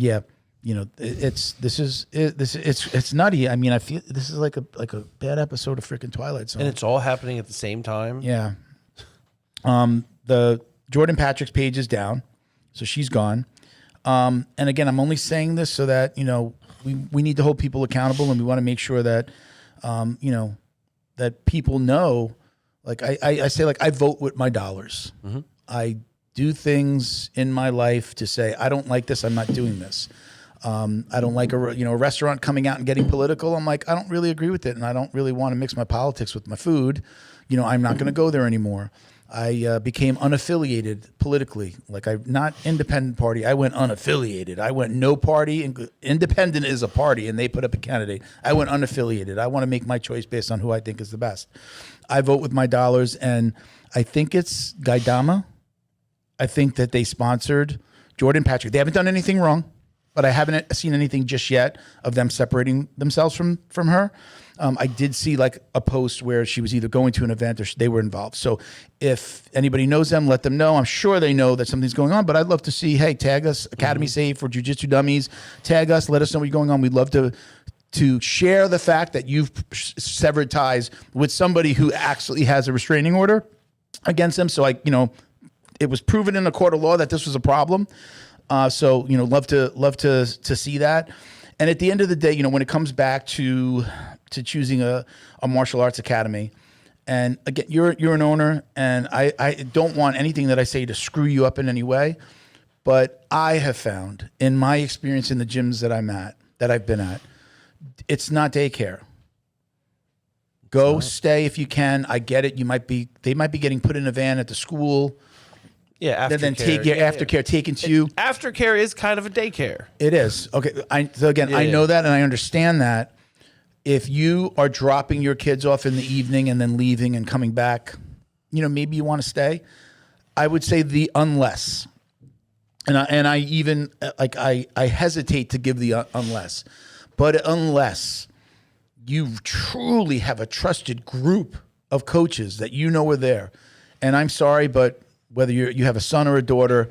nutty. I feel this is like a bad episode of freaking Twilight Zone. And it's all happening at the same time? Yeah. The Jordan Patrick's page is down, so she's gone. And again, I'm only saying this so that, we need to hold people accountable, and we want to make sure that, that people know, like I say, like, I vote with my dollars. I do things in my life to say, I don't like this. I'm not doing this. I don't like a restaurant coming out and getting political. I'm like, I don't really agree with it, and I don't really want to mix my politics with my food. I'm not going to go there anymore. I became unaffiliated politically. Like, I'm not independent party. I went unaffiliated. I went no party. Independent is a party, and they put up a candidate. I went unaffiliated. I want to make my choice based on who I think is the best. I vote with my dollars, and I think it's Gaidama. I think that they sponsored Jordan Patrick. They haven't done anything wrong, but I haven't seen anything just yet of them separating themselves from her. I did see like a post where she was either going to an event or they were involved. So if anybody knows them, let them know. I'm sure they know that something's going on, but I'd love to see, hey, tag us, Academy Safe for Jiu-Jitsu Dummies. Tag us, let us know what's going on. We'd love to share the fact that you've severed ties with somebody who actually has a restraining order against them. So it was proven in a court of law that this was a problem. So love to see that. And at the end of the day, when it comes back to choosing a martial arts academy, and again, you're an owner, and I don't want anything that I say to screw you up in any way, but I have found in my experience in the gyms that I've been at, it's not daycare. Go stay if you can. I get it. They might be getting put in a van at the school. Yeah, aftercare. Then take your aftercare taken to you. Aftercare is kind of a daycare. It is. Okay. I know that, and I understand that. If you are dropping your kids off in the evening and then leaving and coming back, maybe you want to stay. I would say the unless. And I even I hesitate to give the unless. But unless you truly have a trusted group of coaches that are there. And I'm sorry, but whether you have a son or a daughter,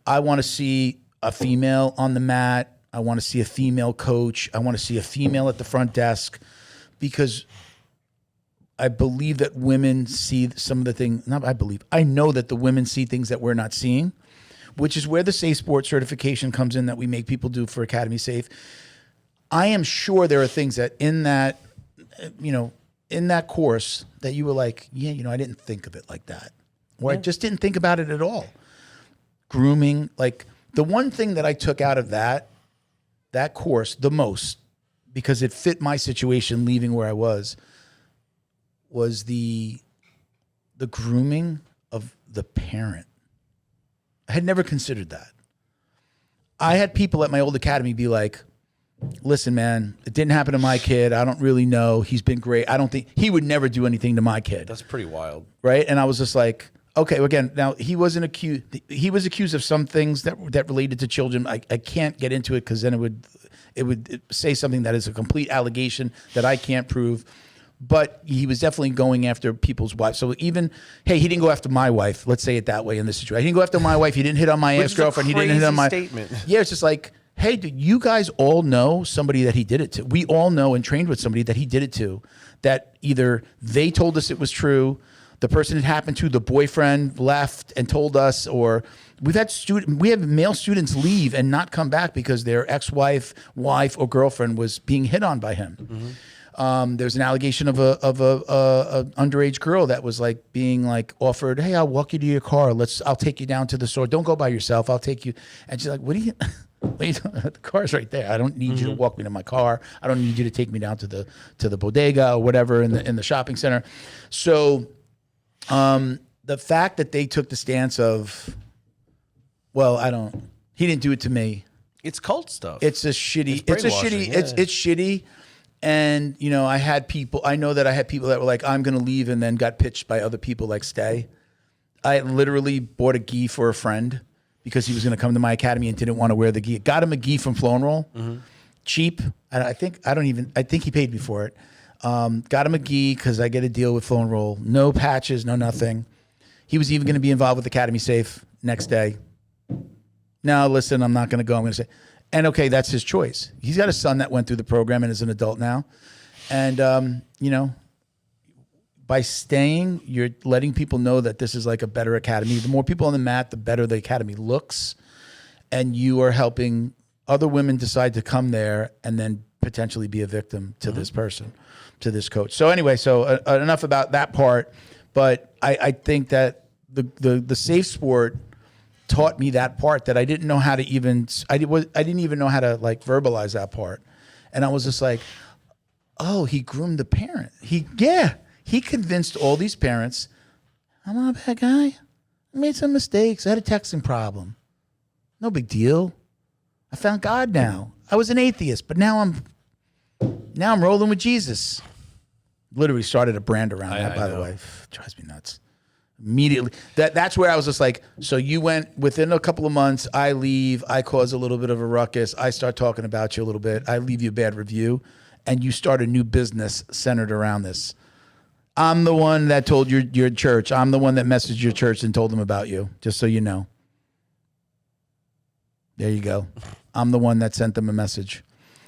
I want to see a female on the mat. I want to see a female coach. I want to see a female at the front desk, because I believe that women see some of the things. I know that the women see things that we're not seeing, which is where the Safe Sport certification comes in that we make people do for Academy Safe. I am sure there are things that in that, in that course that you were like, I didn't think of it like that. Or I just didn't think about it at all. Grooming, like the one thing that I took out of that course the most, because it fit my situation leaving where I was the grooming of the parent. I had never considered that. I had people at my old academy be like, listen, man, it didn't happen to my kid. I don't really know. He's been great. I don't think he would never do anything to my kid. That's pretty wild. Right. And I was just like, okay, again, now he wasn't accused. He was accused of some things that related to children. I can't get into it because then it would say something that is a complete allegation that I can't prove. But he was definitely going after people's wives. So even, hey, he didn't go after my wife. Let's say it that way in this situation. He didn't go after my wife. He didn't hit on my ex-girlfriend. He didn't hit on my statement. Yeah, it's just like, hey, do you guys all know somebody that he did it to? We all know and trained with somebody that he did it to, that either they told us it was true, the person it happened to, the boyfriend left and told us, or we have male students leave and not come back because their ex-wife, wife, or girlfriend was being hit on by him. Mm-hmm. There's an allegation of a underage girl that was like being like offered, hey, I'll walk you to your car. I'll take you down to the store. Don't go by yourself. I'll take you. And she's like, what are you? The car's right there. I don't need you to walk me to my car. I don't need you to take me down to the bodega or whatever in the shopping center. So the fact that they took the stance of, well, he didn't do it to me. It's cult stuff. It's shitty. Yeah. It's shitty. And I know that I had people that were like, I'm going to leave, and then got pitched by other people like, stay. I literally bought a gi for a friend because he was going to come to my academy and didn't want to wear the gi. Got him a gi from Flow and Roll, cheap. I think he paid me for it. Got him a gi because I get a deal with Flow and Roll. No patches, no nothing. He was even going to be involved with Academy Safe next day. No, listen, I'm not going to go. I'm going to say, and okay, that's his choice. He's got a son that went through the program and is an adult now. And, by staying, you're letting people know that this is like a better academy. The more people on the mat, the better the academy looks. And you are helping other women decide to come there and then potentially be a victim to this person, to this coach. So anyway, enough about that part. But I think that the safe sport taught me that part that I didn't know how to I didn't even know how to like verbalize that part. And I was just like, oh, he groomed the parent. He convinced all these parents, I'm not a bad guy. I made some mistakes. I had a texting problem. No big deal. I found God now. I was an atheist, but now I'm rolling with Jesus. Literally started a brand around that, by the way. Drives me nuts. Immediately. That's where I was just like, so you went within a couple of months, I leave, I cause a little bit of a ruckus, I start talking about you a little bit, I leave you a bad review, and you start a new business centered around this. I'm the one that told your church. I'm the one that messaged your church and told them about you, just so you know. There you go. I'm the one that sent them a message.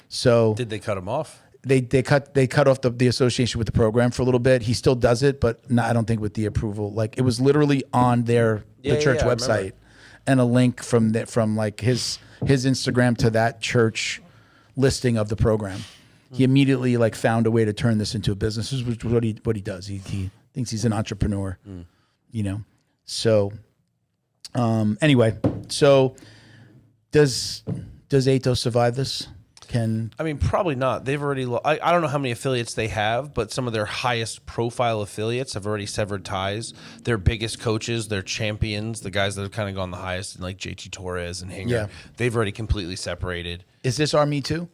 So did they cut him off? They cut off the association with the program for a little bit. He still does it, but I don't think with the approval. Like it was literally on the church website, and a link from like his Instagram to that church listing of the program. He immediately like found a way to turn this into a business. This is what he does. He thinks he's an entrepreneur, So, anyway, so does Atos survive this? Probably not. They've already. I don't know how many affiliates they have, but some of their highest profile affiliates have already severed ties. Their biggest coaches, their champions, the guys that have kind of gone the highest, like JT Torres and Hinger, they've already completely separated. Is this our Me Too?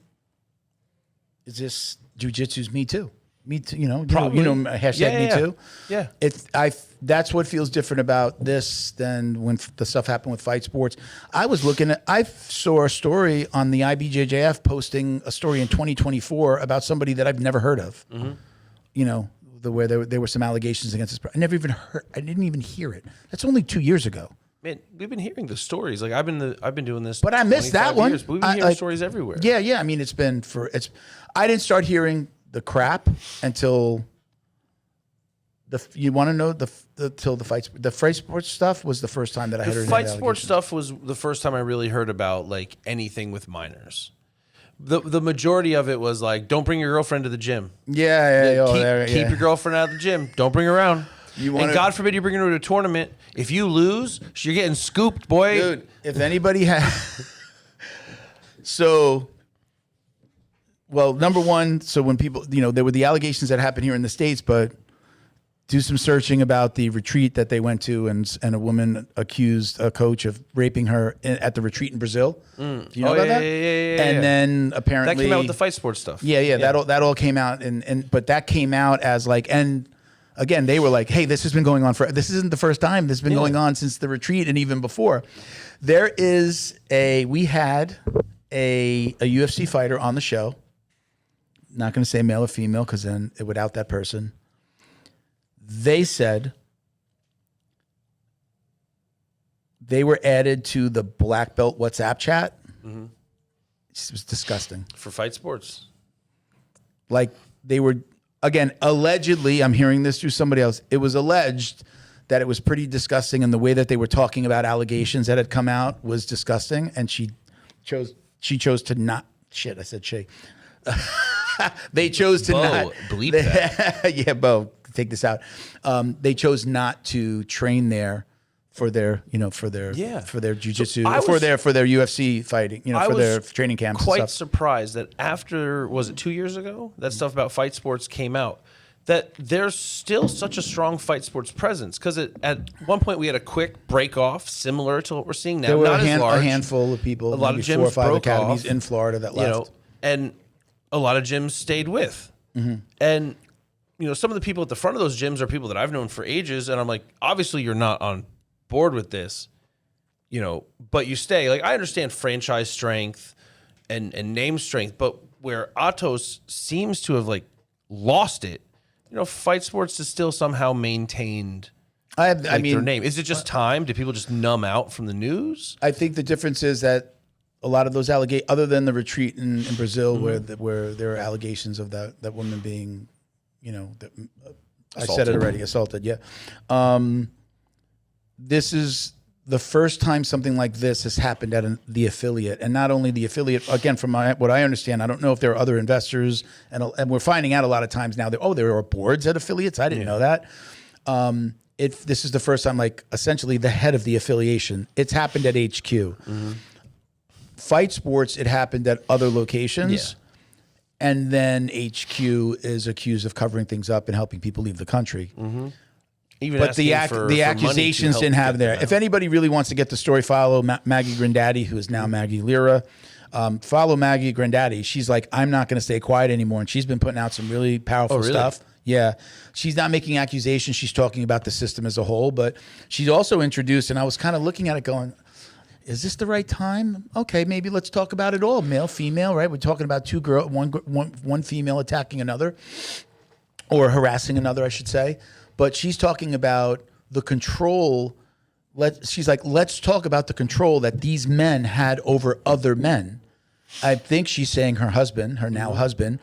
Is this Jiu-Jitsu's Me Too? Me Too, Probably. hashtag Me Too. Yeah. That's what feels different about this than when the stuff happened with Fight Sports. I saw a story on the IBJJF posting a story in 2024 about somebody that I've never heard of. Mm-hmm. Where there were some allegations against this. I didn't even hear it. That's only 2 years ago. Man, we've been hearing the stories. Like I've been doing this, but I missed that one. Years, but we've been hearing stories everywhere. Yeah. I mean, I didn't start hearing the crap until you want to know till the Fight Sports stuff was the first time that I heard. The Fight Sports stuff was the first time I really heard about like anything with minors. the majority of it was like, don't bring your girlfriend to the gym. Keep your girlfriend out of the gym. Don't bring her around. And God forbid you bring her to a tournament. If you lose, you're getting scooped, boy. Dude, if anybody has... Well, number one, so when people, there were the allegations that happened here in the States, but do some searching about the retreat that they went to, and a woman accused a coach of raping her at the retreat in Brazil. Do you know about that? Yeah. And then apparently... That came out with the fight sports stuff. Yeah. That all came out, but that came out as like, and again, they were like, hey, this has been going on this isn't the first time. This has been going on since the retreat and even before. We had a UFC fighter on the show. Not going to say male or female because then it would out that person. They said they were added to the black belt WhatsApp chat. Mm-hmm. It was disgusting. For fight sports. Like they were, again, allegedly, I'm hearing this through somebody else. It was alleged that it was pretty disgusting, and the way that they were talking about allegations that had come out was disgusting. And she chose to not, shit, I said she. They chose to not bleep that. Yeah, Bo, take this out. They chose not to train there for their jiu-jitsu, for their UFC fighting, for their training camps. Quite surprised that after, was it 2 years ago, that stuff about fight sports came out, that there's still such a strong fight sports presence. Because at one point we had a quick break off, similar to what we're seeing now. There were not as large. A handful of people, a lot of gyms 4 or 5 broke academies off, in Florida that left. And a lot of gyms stayed with. Mm-hmm. And some of the people at the front of those gyms are people that I've known for ages, and I'm like, obviously you're not on board with this, but you stay. Like, I understand franchise strength and name strength, but where Atos seems to have like lost it, fight sports is still somehow maintained. I mean, their name. Is it just time? Do people just numb out from the news? I think the difference is that a lot of those allegations, other than the retreat in Brazil, mm-hmm. where there are allegations of that woman being, I said it already, assaulted. Yeah. This is the first time something like this has happened at the affiliate, and not only the affiliate. Again, from what I understand, I don't know if there are other investors, and we're finding out a lot of times now that there are boards at affiliates. I didn't know that. This is the first time, like essentially the head of the affiliation. It's happened at HQ. Mm-hmm. Fight sports, it happened at other locations. Yeah. And then HQ is accused of covering things up and helping people leave the country. Mm-hmm. But the accusations didn't have there. If anybody really wants to get the story, follow Maggie Grandaddy, who is now Maggie Lira. Follow Maggie Grandaddy. She's like, I'm not going to stay quiet anymore. And she's been putting out some really powerful stuff. Yeah. She's not making accusations. She's talking about the system as a whole. But she's also introduced, and I was kind of looking at it going, is this the right time? Okay, maybe let's talk about it all. Male, female, right? We're talking about two girls, one female attacking another, or harassing another, I should say. But she's talking about the control. She's like, let's talk about the control that these men had over other men. I think she's saying her husband, her now husband,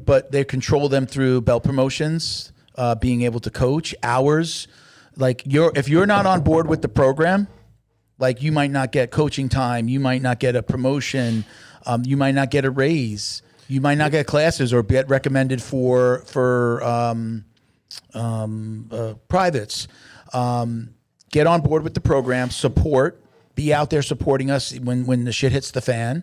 but they control them through belt promotions, being able to coach, hours. Like if you're not on board with the program, like you might not get coaching time, you might not get a promotion, you might not get a raise, you might not get classes or get recommended for privates. Get on board with the program, support, be out there supporting us when the shit hits the fan,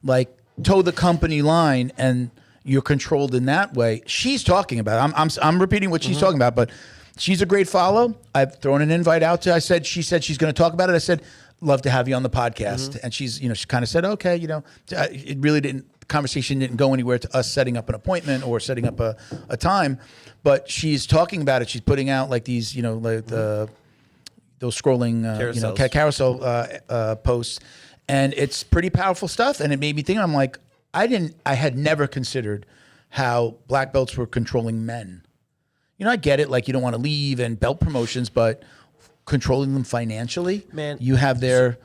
like toe the company line, and you're controlled in that way. She's talking about it. I'm repeating what she's talking about, but she's a great follow. I've thrown an invite out to her. She said she's going to talk about it. I said, love to have you on the podcast. And she's, she kind of said, okay, it really didn't, the conversation didn't go anywhere to us setting up an appointment or setting up a time, but she's talking about it. She's putting out like these, like those scrolling, carousel posts, and it's pretty powerful stuff. And it made me think, I'm like, I had never considered how black belts were controlling men. I get it. Like you don't want to leave and belt promotions, but controlling them financially, man, you have their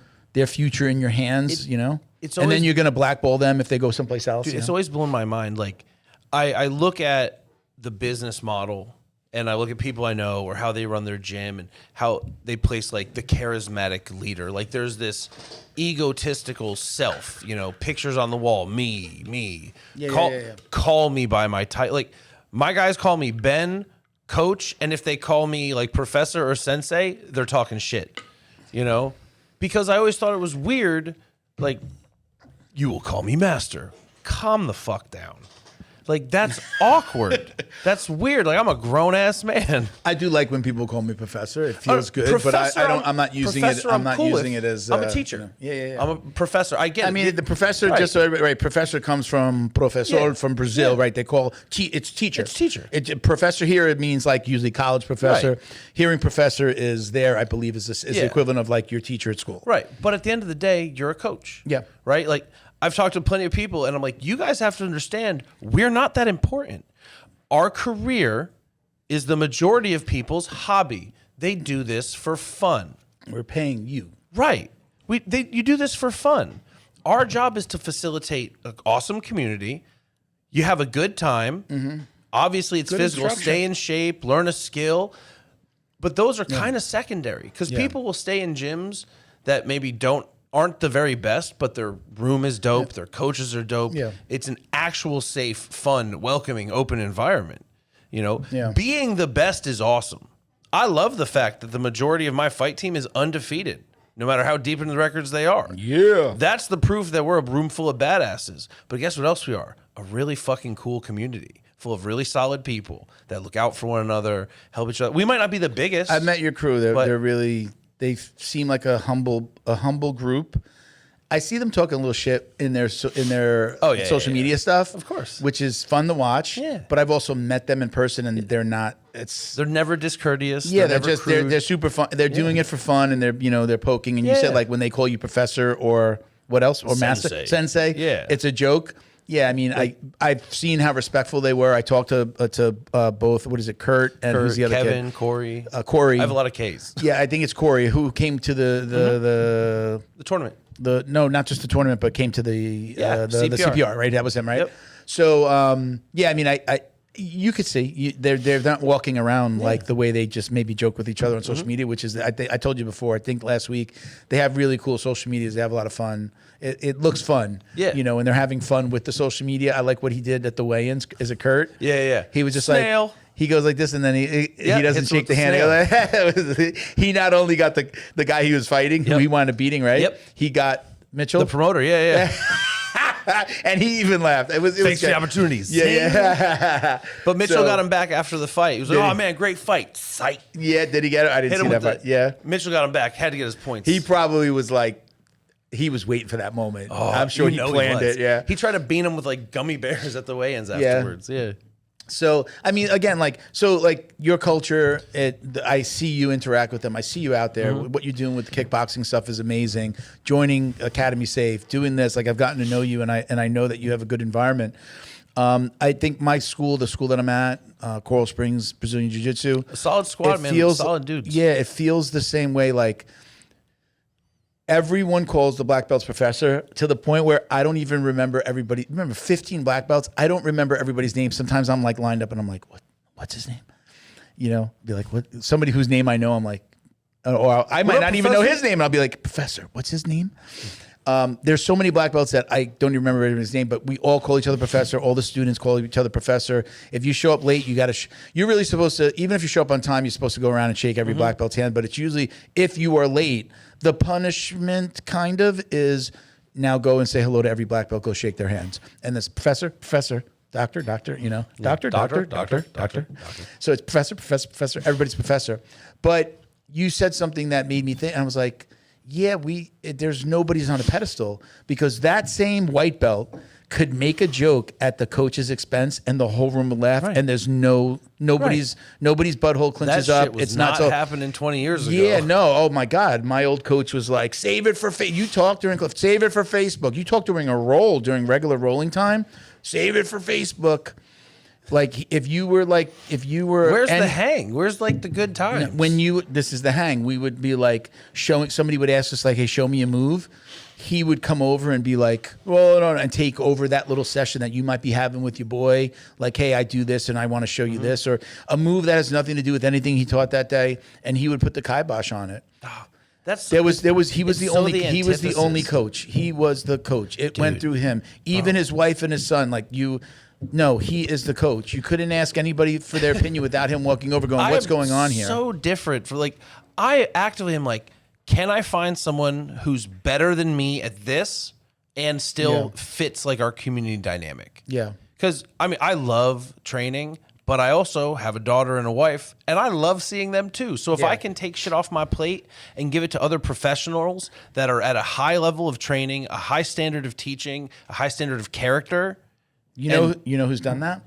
future in your hands, and then you're going to blackball them if they go someplace else. Dude, it's always blown my mind. Like I look at the business model and I look at people I know or how they run their gym and how they place like the charismatic leader. Like there's this egotistical self, you know, pictures on the wall, me. Call me by my title. Like my guys call me Ben, coach, and if they call me like professor or sensei, they're talking shit, you know? Because I always thought it was weird, like, you will call me master. Calm the fuck down. Like, that's awkward. That's weird. Like, I'm a grown-ass man. I do like when people call me professor. It feels good, professor, but I'm not using it. I'm not using it as. I'm a teacher. Yeah. I'm a professor. I get it. I mean, the professor, right. just so right, professor comes from professor from Brazil, right? They call it's teacher. It's teacher. Professor here, it means like usually college professor. Right. Hearing professor is there, I believe, is the equivalent of like your teacher at school. Right. But at the end of the day, you're a coach. Yeah. Right? Like, I've talked to plenty of people, and I'm like, you guys have to understand, we're not that important. Our career is the majority of people's hobby. They do this for fun. We're paying you. Right. You do this for fun. Our job is to facilitate an awesome community. You have a good time. Mm-hmm. Obviously, it's good physical. Stay in shape, learn a skill. But those are kind of secondary because people will stay in gyms that maybe aren't the very best, but their room is dope. Their coaches are dope. Yeah. It's an actual safe, fun, welcoming, open environment. You know, being the best is awesome. I love the fact that the majority of my fight team is undefeated, no matter how deep into the records they are. Yeah. That's the proof that we're a room full of badasses. But guess what else we are? A really fucking cool community full of really solid people that look out for one another, help each other. We might not be the biggest. I've met your crew. They're really... They seem like a humble group. I see them talking a little shit in their social media stuff, of course, which is fun to watch. Yeah. But I've also met them in person, and they're not. They're never discourteous. Yeah, they're super fun. They're doing it for fun, and they're poking. And you said like when they call you professor or what else or master sensei. Yeah, it's a joke. Yeah, I mean, I've seen how respectful they were. I talked to both. What is it, Kurt and who's the other Kevin, kid? Corey. Corey. I have a lot of Ks. Yeah, I think it's Corey who came to the tournament. Not just the tournament, but came to the CPR. Right, that was him, right? Yep. So I mean, you could see they're not walking around like the way they just maybe joke with each other on social media, which is I told you before. I think last week they have really cool social medias. They have a lot of fun. It looks fun, and they're having fun with the social media. I like what he did at the weigh-ins. Is it Kurt? Yeah. He was just like he goes like this, and then he doesn't shake the hand. He not only got the guy he was fighting, who he wound up beating, right? Yep. He got Mitchell, the promoter. Yeah. And he even laughed. It was thanks for the opportunities. Yeah. But Mitchell got him back after the fight. He was like, "Oh man, great fight!" Psych. Yeah, did he get it? I didn't see that fight. Yeah, Mitchell got him back. Had to get his points. He probably was like, he was waiting for that moment. Oh, I'm sure he planned it. Yeah, he tried to beat him with like gummy bears at the weigh-ins afterwards. Yeah. So I mean, again, like your culture. I see you interact with them. I see you out there. Mm-hmm. What you're doing with the kickboxing stuff is amazing. Joining Academy Safe, doing this. Like I've gotten to know you, and I know that you have a good environment. I think my school, the school that I'm at, Coral Springs Brazilian Jiu-Jitsu, a solid squad, man. Solid dudes. Yeah, it feels the same way. Like everyone calls the black belts professor to the point where I don't even remember everybody. Remember 15 black belts? I don't remember everybody's name. Sometimes I'm like lined up and I'm like, what's his name? Be like, what? Somebody whose name I know, I'm like, or I might not even know his name. And I'll be like, professor, what's his name? There's so many black belts that I don't even remember everybody's name, but we all call each other professor. All the students call each other professor. If you show up late, you got to, you're really supposed to, even if you show up on time, you're supposed to go around and shake every black belt's hand. But it's usually, if you are late, the punishment kind of is now go and say hello to every black belt, go shake their hands. And this professor, doctor, doctor. So it's professor, everybody's professor. But you said something that made me think, and I was like, yeah, there's nobody's on a pedestal, because that same white belt could make a joke at the coach's expense and the whole room would laugh, and there's nobody's butthole clenches that up. Shit was it's not happening 20 years ago. Yeah, no. Oh my God, my old coach was like, save it for you talk during save it for Facebook. You talk during a roll during regular rolling time. Save it for Facebook. Like if you were Where's the hang? Where's like the good times? This is the hang. We would be like somebody would ask us like, hey, show me a move. He would come over and be like, well, no, and take over that little session that you might be having with your boy. Like, hey, I do this and I want to show you this, or a move that has nothing to do with anything he taught that day. And he would put the kibosh on it. He was the only coach. He was the coach. It went through him. Even his wife and his son, no, he is the coach. You couldn't ask anybody for their opinion without him walking over going, what's going on here? So different. I actively am like, can I find someone who's better than me at this and still fits like our community dynamic? Yeah. Because, I love training, but I also have a daughter and a wife, and I love seeing them too. So if I can take shit off my plate and give it to other professionals that are at a high level of training, a high standard of teaching, a high standard of character. You know who's done that?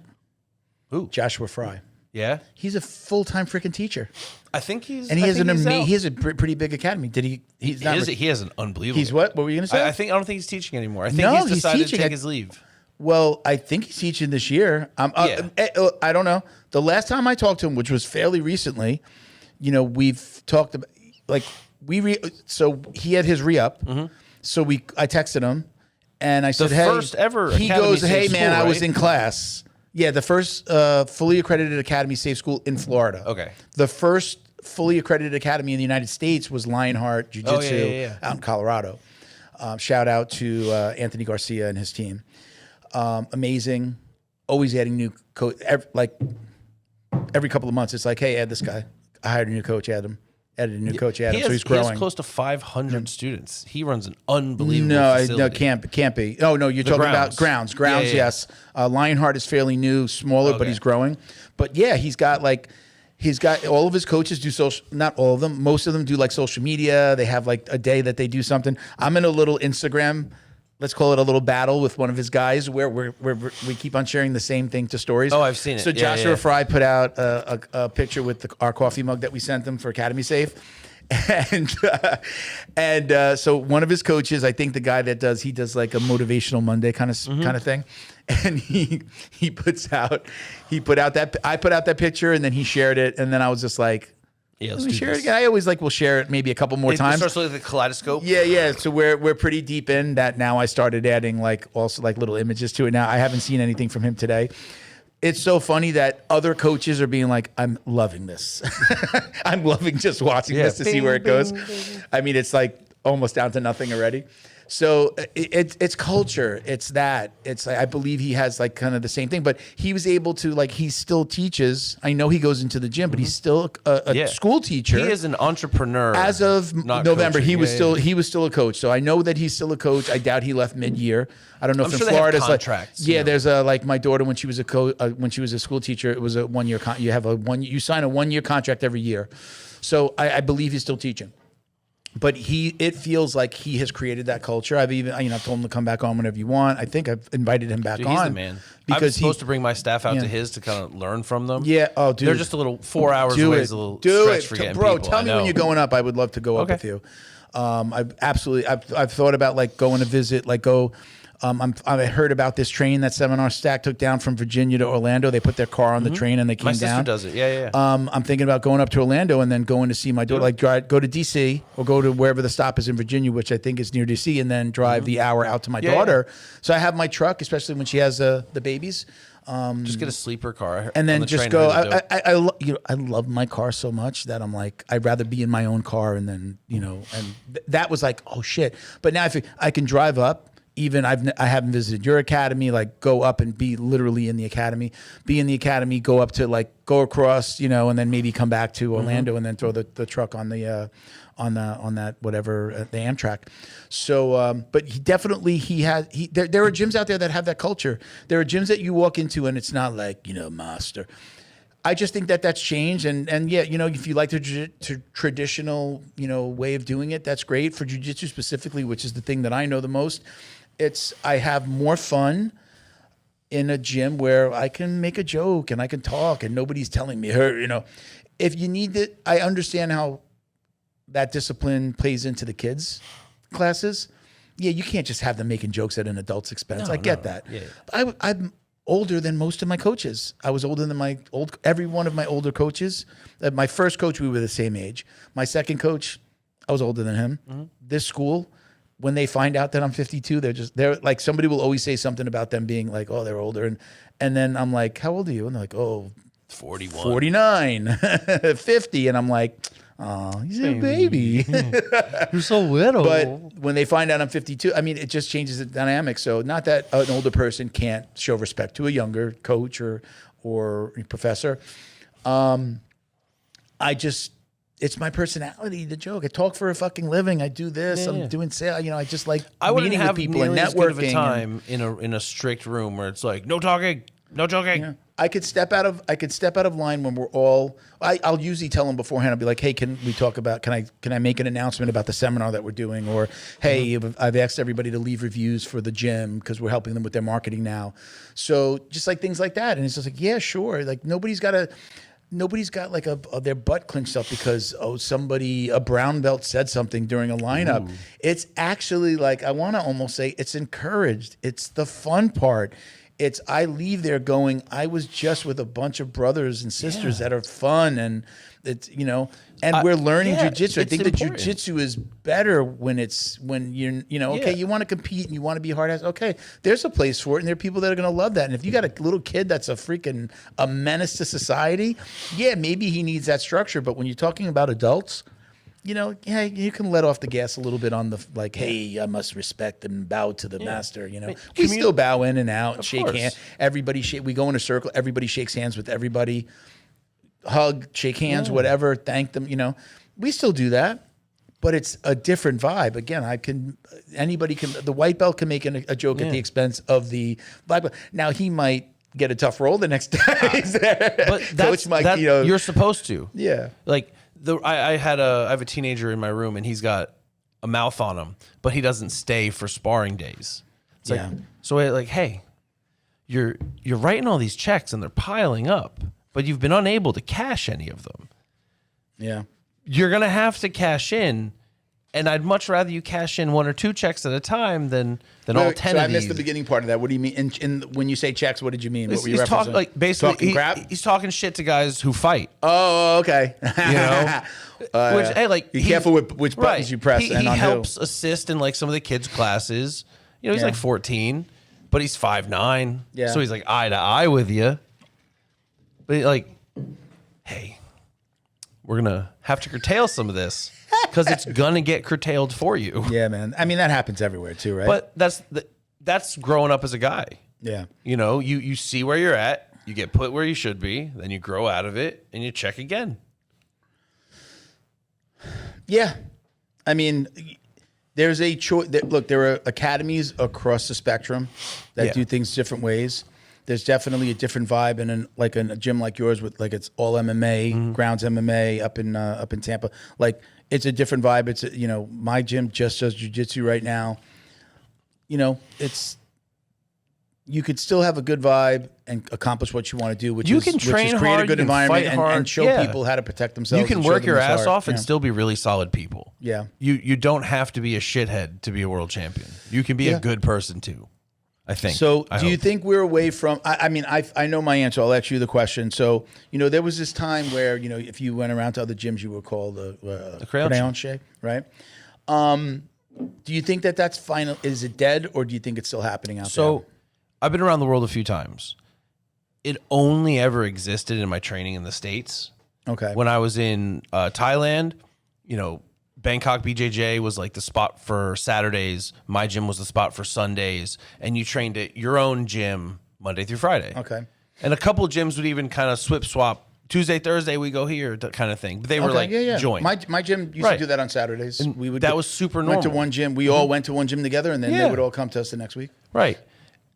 Who? Joshua Fry. Yeah. He's a full-time freaking teacher. I think he has a pretty big academy. He has an unbelievable. He's what? What were you going to say? I don't think he's teaching anymore. I think he's decided to take his leave. Well, I think he's teaching this year. I don't know. The last time I talked to him, which was fairly recently, we've talked about so he had his re-up. Mm-hmm. So I texted him and I said, hey, first ever he goes, hey man, school, I was in class. Yeah, the first fully accredited academy safe school in Florida. Okay. The first fully accredited academy in the United States was Lionheart Jiu-Jitsu out in Colorado. Shout out to Anthony Garcia and his team. Amazing. Always adding new coach. Every couple of months, it's like, hey, add this guy. I hired a new coach, add him. Added a new coach, add him. So he's growing. He has close to 500 students. He runs an unbelievable facility. No, can't be. Oh, no, you're talking about grounds. Grounds, yes. Lionheart is fairly new, smaller, but he's growing. But yeah, he's got all of his coaches do social, not all of them, most of them do like social media. They have like a day that they do something. I'm in a little Instagram, let's call it a little battle with one of his guys where we keep on sharing the same thing to stories. Oh, I've seen it. So Joshua Fry put out a picture with our coffee mug that we sent him for Academy Safe. And so one of his coaches, I think the guy that does like a motivational Monday kind of thing. And I put out that picture and then he shared it. And then I was just like, let's share it again. I always will share it maybe a couple more times. It starts with the kaleidoscope. Yeah. So we're pretty deep in that now. I started adding also little images to it now. I haven't seen anything from him today. It's so funny that other coaches are being like, I'm loving this. I'm loving just watching this to see where it goes. It's like almost down to nothing already. So it's culture. It's that. It's I believe he has kind of the same thing, but he was able to he still teaches. I know he goes into the gym, but he's still a school teacher. He is an entrepreneur. As of November, he was still a coach. So I know that he's still a coach. I doubt he left mid-year. I don't know if in Florida contracts. There's my daughter when she was when she was a school teacher, it was a 1 year you sign a 1 year contract every year. So I believe he's still teaching. But it feels like he has created that culture. I've even, I've told him to come back on whenever you want. I think I've invited him back on. He's the man. Because I'm supposed to bring my staff out to his to kind of learn from them. Yeah. Oh, dude. They're just a little 4 hours away. Is a little stretch for getting bro, people. Tell me when you're going up. I would love to go up with you. I've thought about going to visit, I heard about this train that Seminar Stack took down from Virginia to Orlando. They put their car on the train and they came down. My sister does it. Yeah. I'm thinking about going up to Orlando and then going to see my daughter. Go to DC or go to wherever the stop is in Virginia, which I think is near DC, and then drive the hour out to my daughter. So I have my truck, especially when she has the babies. Just get a sleeper car and then just go. I love my car so much that I'm like, I'd rather be in my own car, and then that was like, oh shit. But now I can drive up. Even I haven't visited your academy, go up and be literally in the academy, go up to go across, and then maybe come back to Orlando and then throw the truck on the on that whatever the Amtrak. So, but there are gyms out there that have that culture. There are gyms that you walk into and it's not master. I just think that that's changed, and yeah, if you like the traditional way of doing it, that's great. For jiu-jitsu specifically, which is the thing that I know the most, I have more fun in a gym where I can make a joke and I can talk and nobody's telling me if you need it. I understand how that discipline plays into the kids' classes. Yeah, you can't just have them making jokes at an adult's expense. I get that. Yeah. But I'm older than most of my coaches. I was older than every one of my older coaches. My first coach, we were the same age. My second coach, I was older than him. Mm-hmm. This school, when they find out that I'm 52, they're like, somebody will always say something about them being like, oh, they're older. And then I'm like, how old are you? And they're like, oh, 41. 49, 50. And I'm like, oh, he's a baby. You're so little. But when they find out I'm 52, I mean, it just changes the dynamic. So not that an older person can't show respect to a younger coach or professor. It's my personality to joke. I talk for a fucking living. I do this. Yeah. I'm doing sales. I just like I wouldn't meeting have with people and nearly as good of a networking. time in a strict room where it's like no talking, no joking. Yeah. I could step out of line when we're all. I'll usually tell them beforehand. I'll be like, "Hey, can we talk about? Can I make an announcement about the seminar that we're doing? Or hey, I've asked everybody to leave reviews for the gym because we're helping them with their marketing now. So just like things like that, and it's just like, yeah, sure. Like nobody's got like their butt clenched up because a brown belt said something during a lineup. Ooh. It's actually like I want to almost say it's encouraged. It's the fun part. I leave there going, I was just with a bunch of brothers and sisters that are fun, and it's and we're learning jujitsu. I think that jujitsu is better when you're okay, you want to compete and you want to be hard ass. Okay, there's a place for it, and there are people that are going to love that. And if you got a little kid that's a menace to society, yeah, maybe he needs that structure. But when you're talking about adults, you can let off the gas a little bit on the hey, I must respect and bow to the master. We still bow in and out and shake hands. Everybody we go in a circle. Everybody shakes hands with everybody. Hug, shake hands, whatever. Thank them. We still do that, but it's a different vibe. Again, anybody can. The white belt can make a joke at the expense of the black belt. Now he might get a tough roll the next time he's there. But Coach Mike, you're supposed to. Yeah. Like. I have a teenager in my room and he's got a mouth on him, but he doesn't stay for sparring days. It's like, so I hey, you're writing all these checks and they're piling up, but you've been unable to cash any of them. Yeah, you're gonna have to cash in, and I'd much rather you cash in 1 or 2 checks at a time than all 10 so of these. I missed the beginning part of that. What do you mean? When you say checks, what did you mean? What were you referencing? Basically, talking crap? He's talking shit to guys who fight. Oh, okay. Which, hey, be careful with which buttons you press. He helps assist in some of the kids' classes. He's like 14, but he's 5'9". Yeah. So he's like eye to eye with you. But hey, we're gonna have to curtail some of this. Because it's gonna get curtailed for you. Yeah, man. I mean, that happens everywhere too, right? But that's growing up as a guy. Yeah. You see where you're at, you get put where you should be, then you grow out of it, and you check again. Yeah, I mean, there's a choice. Look, there are academies across the spectrum that do things different ways. There's definitely a different vibe in a gym like yours with it's all MMA, grounds MMA up in Tampa. It's a different vibe. It's my gym just does jiu-jitsu right now. You could still have a good vibe and accomplish what you want to do, which is create a good environment and show people how to protect themselves. You can work your ass off and still be really solid people. Yeah. You don't have to be a shithead to be a world champion. You can be a good person too, I think. So do you think we're away from, I mean, I know my answer. I'll ask you the question. So, there was this time where, if you went around to other gyms, you were called the crayon shape, right? Do you think that's final? Is it dead or do you think it's still happening out there? So I've been around the world a few times. It only ever existed in my training in the States. Okay. When I was in Thailand, Bangkok BJJ was the spot for Saturdays. My gym was the spot for Sundays. And you trained at your own gym Monday through Friday. Okay. And a couple of gyms would even kind of swap. Tuesday, Thursday, we go here, kind of thing. But they were joint. My gym used to do that on Saturdays. And that was super normal. Went to one gym. We all went to one gym together, and then they would all come to us the next week. Right.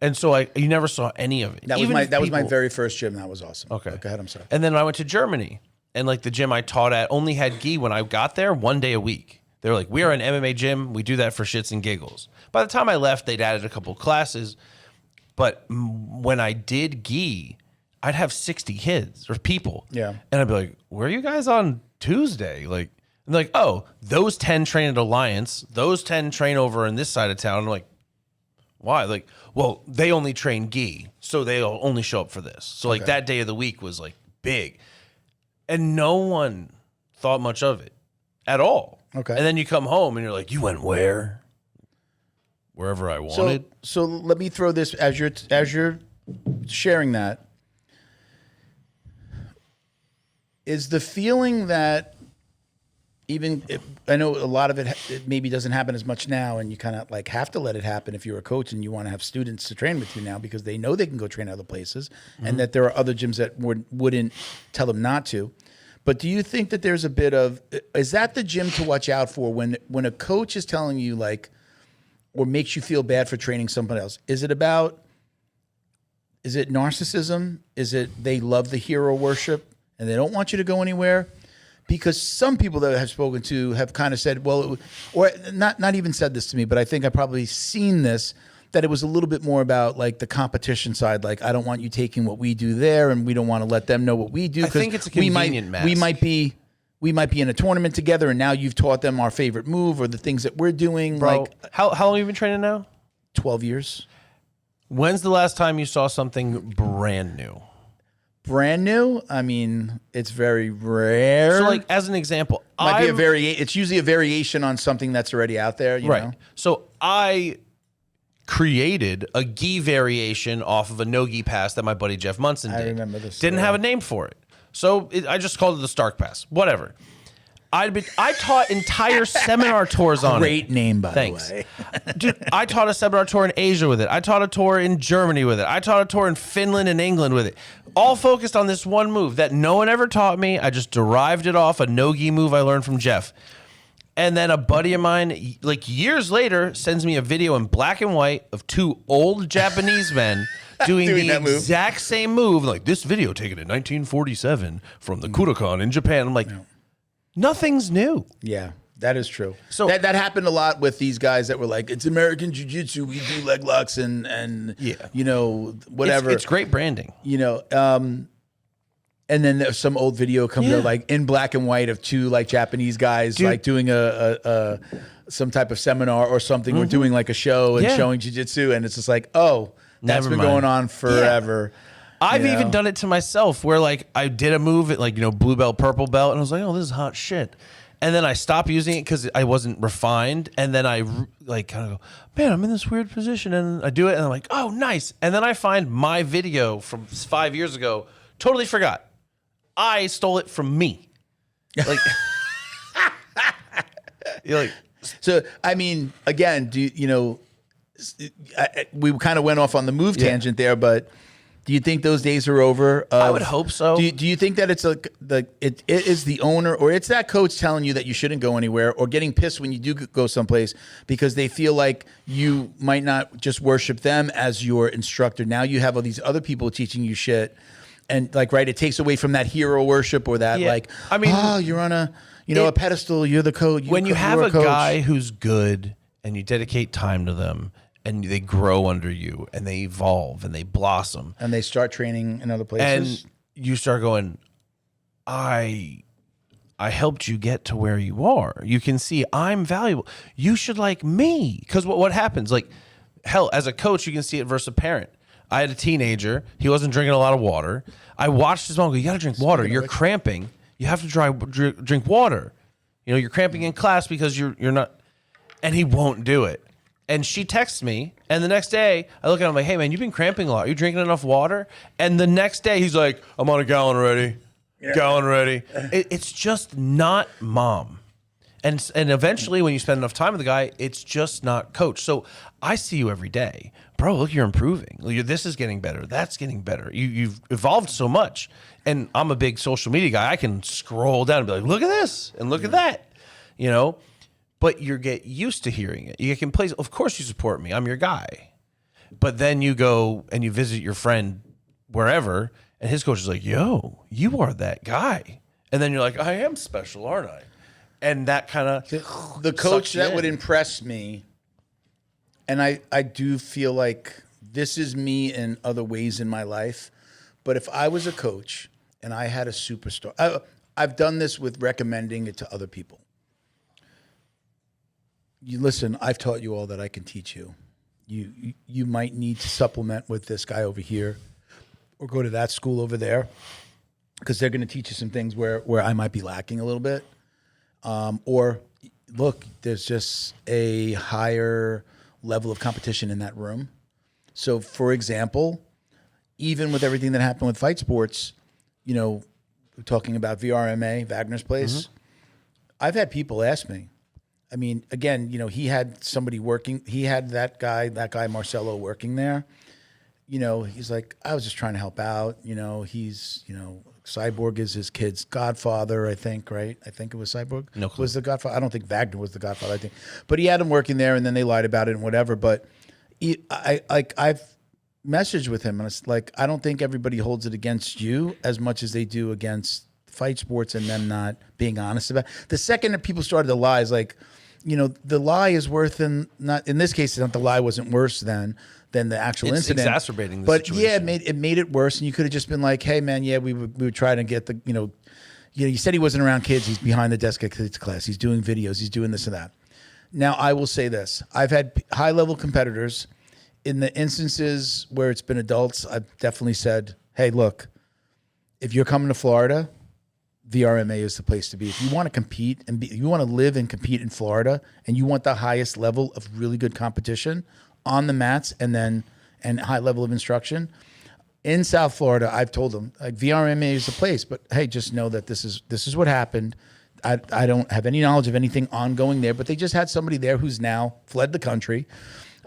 And so you never saw any of it. That was my very first gym. That was awesome. Okay. Go ahead. I'm sorry. And then I went to Germany, and the gym I taught at only had gi when I got there 1 day a week. They were we are an MMA gym. We do that for shits and giggles. By the time I left, they'd added a couple classes. But when I did gi, I'd have 60 kids or people. Yeah. And I'd be like, where are you guys on Tuesday? And they're oh, those 10 train at Alliance. Those 10 train over in this side of town. I'm like, Why? Like, well, they only train gi, so they'll only show up for this. So like that day of the week was like big. And no one thought much of it at all. Okay. And then you come home and you're like, you went where? Wherever I wanted. So let me throw this as you're sharing that. Is the feeling that even if, I know a lot of it maybe doesn't happen as much now, and you kind of like have to let it happen if you're a coach and you want to have students to train with you now because they know they can go train other places, and that there are other gyms that wouldn't tell them not to. But do you think that there's a bit of, is that the gym to watch out for when a coach is telling you like, or makes you feel bad for training somebody else? Is it narcissism? Is it they love the hero worship and they don't want you to go anywhere? Because some people that I've spoken to have kind of said, well, or not even said this to me, but I think I've probably seen this, that it was a little bit more about like the competition side. Like, I don't want you taking what we do there, and we don't want to let them know what we do. I think it's a convenient mask. We might be in a tournament together, and now you've taught them our favorite move or the things that we're doing. Bro, like, how long have you been training now? 12 years. When's the last time you saw something brand new? Brand new? I mean, it's very rare. So, like, as an example, Might be it's usually a variation on something that's already out there, you know? So I created a gi variation off of a no-gi pass that my buddy Jeff Munson did. I remember this. Didn't have a name for it. So I just called it the Stark Pass. Whatever. I taught entire seminar tours on it. Great name, by the way. Dude, I taught a seminar tour in Asia with it. I taught a tour in Germany with it. I taught a tour in Finland and England with it. All focused on this one move that no one ever taught me. I just derived it off a no-gi move I learned from Jeff. And then a buddy of mine, like years later, sends me a video in black and white of two old Japanese men doing the exact same move. Like, this video taken in 1947 from the Kudokan in Japan. I'm like, nothing's new. Yeah, that is true. So that happened a lot with these guys that were like, it's American Jiu-Jitsu. We do leg locks and you know, whatever. It's great branding. You know, and then there's some old video comes out like in black and white of two like Japanese guys like doing a some type of seminar or something. We're doing like a show and showing jiu-jitsu, and it's just like, oh, that's been going on forever. I've even done it to myself where like I did a move at like, you know, blue belt, purple belt, and I was like, oh, this is hot shit. And then I stopped using it because I wasn't refined. And then I like kind of go, man, I'm in this weird position. And I do it and I'm like, oh, nice. And then I find my video from 5 years ago, totally forgot. I stole it from me. Like, you're like, so, I mean, again, we kind of went off on the move tangent there, but do you think those days are over? I would hope so. Do you think that it's it is the owner or it's that coach telling you that you shouldn't go anywhere or getting pissed when you do go someplace because they feel like you might not just worship them as your instructor. Now you have all these other people teaching you shit. And like, right, it takes away from that hero worship or that I mean, oh, you're on a pedestal. You're the coach. When you have a guy who's good and you dedicate time to them and they grow under you and they evolve and they blossom and they start training in other places, and you start going, I helped you get to where you are. You can see I'm valuable. You should like me. Because what happens? Like, hell, as a coach, you can see it versus a parent. I had a teenager. He wasn't drinking a lot of water. I watched his mom go, you got to drink water. You're cramping. You have to drink water. You know, you're cramping in class because you're not. And he won't do it. And she texts me. And the next day, I look at him like, hey, man, you've been cramping a lot. Are you drinking enough water? And the next day, he's like, I'm on a gallon already. Gallon ready. It's just not mom. And eventually, when you spend enough time with the guy, it's just not coach. So I see you every day. Bro, look, you're improving. This is getting better. That's getting better. You've evolved so much. And I'm a big social media guy. I can scroll down and be like, look at this and look at that. You know? But you get used to hearing it. You can play. Of course you support me. I'm your guy. But then you go and you visit your friend wherever, and his coach is like, yo, you are that guy. And then you're like, I am special, aren't I? And that kind of the coach that would impress me, and I do feel like this is me in other ways in my life, but if I was a coach and I had a superstar, I've done this with recommending it to other people. You listen, I've taught you all that I can teach you. you might need to supplement with this guy over here, or go to that school over there, because they're going to teach you some things where I might be lacking a little bit. Or look, there's just a higher level of competition in that room. So, for example, even with everything that happened with fight sports, you know, we're talking about VRMA, Wagner's place. I've had people ask me. I mean, again, you know, he had somebody working. He had that guy Marcelo working there. You know, he's like, I was just trying to help out. You know, he's, you know, Cyborg is his kid's godfather, I think, right? I think it was Cyborg. No clue. Was the godfather. I don't think Wagner was the godfather, I think. But he had him working there, and then they lied about it and whatever. But I've messaged with him, and it's like, I don't think everybody holds it against you as much as they do against fight sports and them not being honest about it. The second that people started to lie is like, you know, the lie is worse than, not in this case, the lie wasn't worse than the actual It's incident. exacerbating the but situation. yeah, it made it worse, and you could have just been like, hey man, yeah, we would try to get the, you know, you said he wasn't around kids, he's behind the desk at kids class, he's doing videos, he's doing this and that. Now I will say this, I've had high level competitors in the instances where it's been adults. I've definitely said, hey, look, if you're coming to Florida, VRMA is the place to be. If you want to compete and you want to live and compete in Florida, and you want the highest level of really good competition on the mats and high level of instruction in South Florida, I've told them, like, VRMA is the place. But hey, just know that this is what happened. I don't have any knowledge of anything ongoing there, but they just had somebody there who's now fled the country.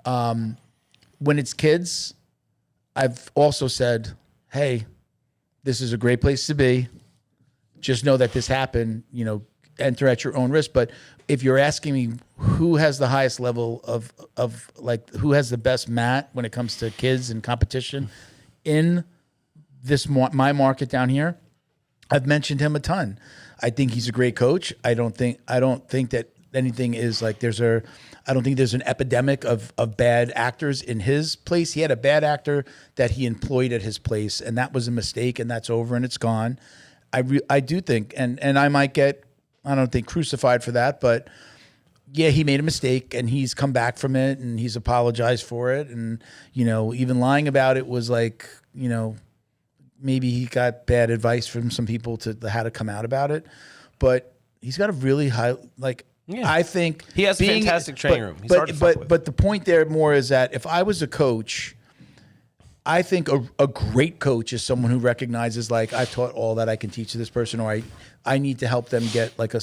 When it's kids, I've also said, hey, this is a great place to be. Just know that this happened, you know, enter at your own risk. But if you're asking me who has the highest level of like, who has the best mat when it comes to kids and competition in this, my market down here, I've mentioned him a ton. I think he's a great coach. I don't think that anything is like, I don't think there's an epidemic of bad actors in his place. He had a bad actor that he employed at his place, and that was a mistake, and that's over and it's gone. I do think, and I might get, I don't think crucified for that, but yeah, he made a mistake and he's come back from it and he's apologized for it. And, you know, even lying about it was like, you know, maybe he got bad advice from some people to how to come out about it. But he's got a really high, like, Yeah. I think He has a fantastic training room. He's hard to fuck with. But the point there more is that if I was a coach, I think a great coach is someone who recognizes, like, I've taught all that I can teach to this person, or I need to help them get like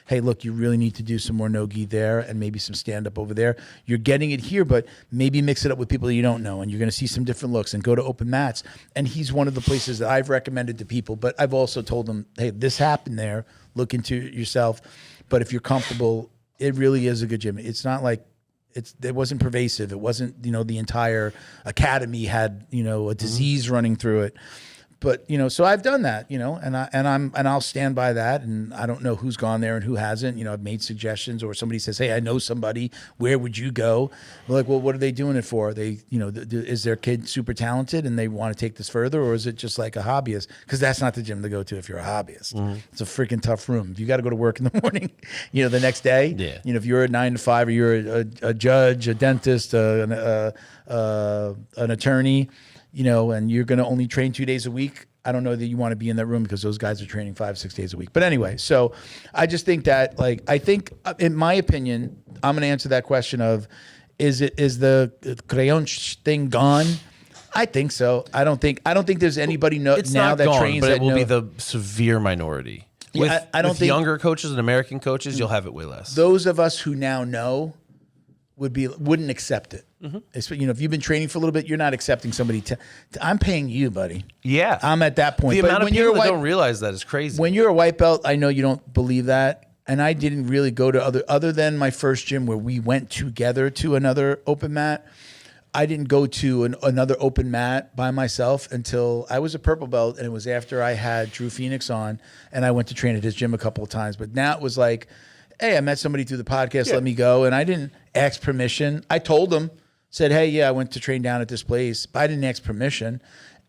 hey, look, you really need to do some more no-gi there and maybe some stand-up over there. You're getting it here, but maybe mix it up with people that you don't know, and you're going to see some different looks, and go to open mats. And he's one of the places that I've recommended to people, but I've also told them, hey, this happened there. Look into it yourself. But if you're comfortable, it really is a good gym. It's not like it wasn't pervasive. It wasn't, you know, the entire academy had, you know, a disease running through it. But, you know, so I've done that, you know, and I'll stand by that. And I don't know who's gone there and who hasn't. You know, I've made suggestions, or somebody says, hey, I know somebody. Where would you go? We're like, well, what are they doing it for? They, you know, is their kid super talented and they want to take this further, or is it just like a hobbyist? Because that's not the gym to go to if you're a hobbyist. It's a freaking tough room. If you got to go to work in the morning, you know, the next day, you know, if you're a 9 to 5, or you're a judge, a dentist, an attorney, you know, and you're going to only train 2 days a week, I don't know that you want to be in that room, because those guys are training 5-6 days a week. But anyway, so I just think that, like, I think, in my opinion, I'm going to answer that question of, is the crayon thing gone? I think so. I don't think there's anybody It's now not that gone, trains but that it will know. be the severe minority. Yeah, With, I don't with think younger coaches and American coaches, you'll have it way less. those of us who now know wouldn't accept it. It's, you know, if you've been training for a little bit, you're not accepting somebody I'm paying you, buddy. Yeah, I'm at that point. the But amount of when you're people a that white, don't realize that is crazy. when you're a white belt, I know you don't believe that. And I didn't really go to other than my first gym where we went together to another open mat. I didn't go to another open mat by myself until I was a purple belt, and it was after I had Drew Phoenix on, and I went to train at his gym a couple of times. But now it was like, hey, I met somebody through the podcast, let me go. And I didn't ask permission. I told them, said, hey, yeah, I went to train down at this place, but I didn't ask permission.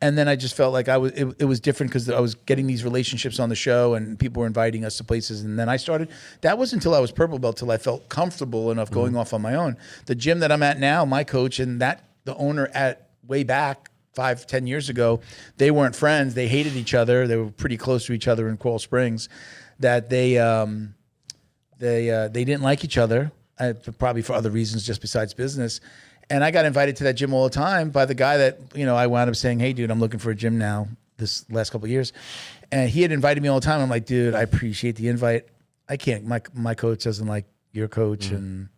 And then I just felt like it was different because I was getting these relationships on the show and people were inviting us to places. And then I started, that was until I was purple belt, till I felt comfortable enough going off on my own. The gym that I'm at now, my coach and the owner at way back 5-10 years ago, they weren't friends. They hated each other. They were pretty close to each other in Coral Springs, that they didn't like each other, probably for other reasons just besides business. And I got invited to that gym all the time by the guy that, I wound up saying, hey, dude, I'm looking for a gym now this last couple of years. And he had invited me all the time. I'm like, dude, I appreciate the invite. I can't. My coach doesn't like your coach. And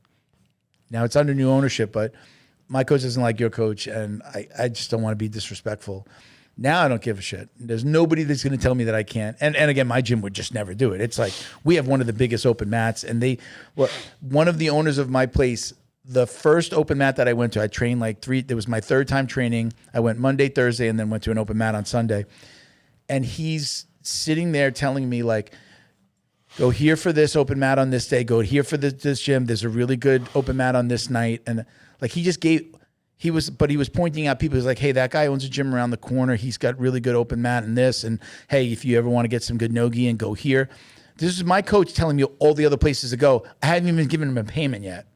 now it's under new ownership, but my coach doesn't like your coach. And I just don't want to be disrespectful. Now I don't give a shit. There's nobody that's going to tell me that I can't. And again, my gym would just never do it. It's like we have one of the biggest open mats. And one of the owners of my place, the first open mat that I went to, I trained like it was my third time training. I went Monday, Thursday, and then went to an open mat on Sunday. And he's sitting there telling me like, go here for this open mat on this day, go here for this gym. There's a really good open mat on this night. And like he was pointing out people. He was like, hey, that guy owns a gym around the corner. He's got really good open mat and this. And hey, if you ever want to get some good no-gi and go here. This is my coach telling me all the other places to go. I hadn't even given him a payment yet.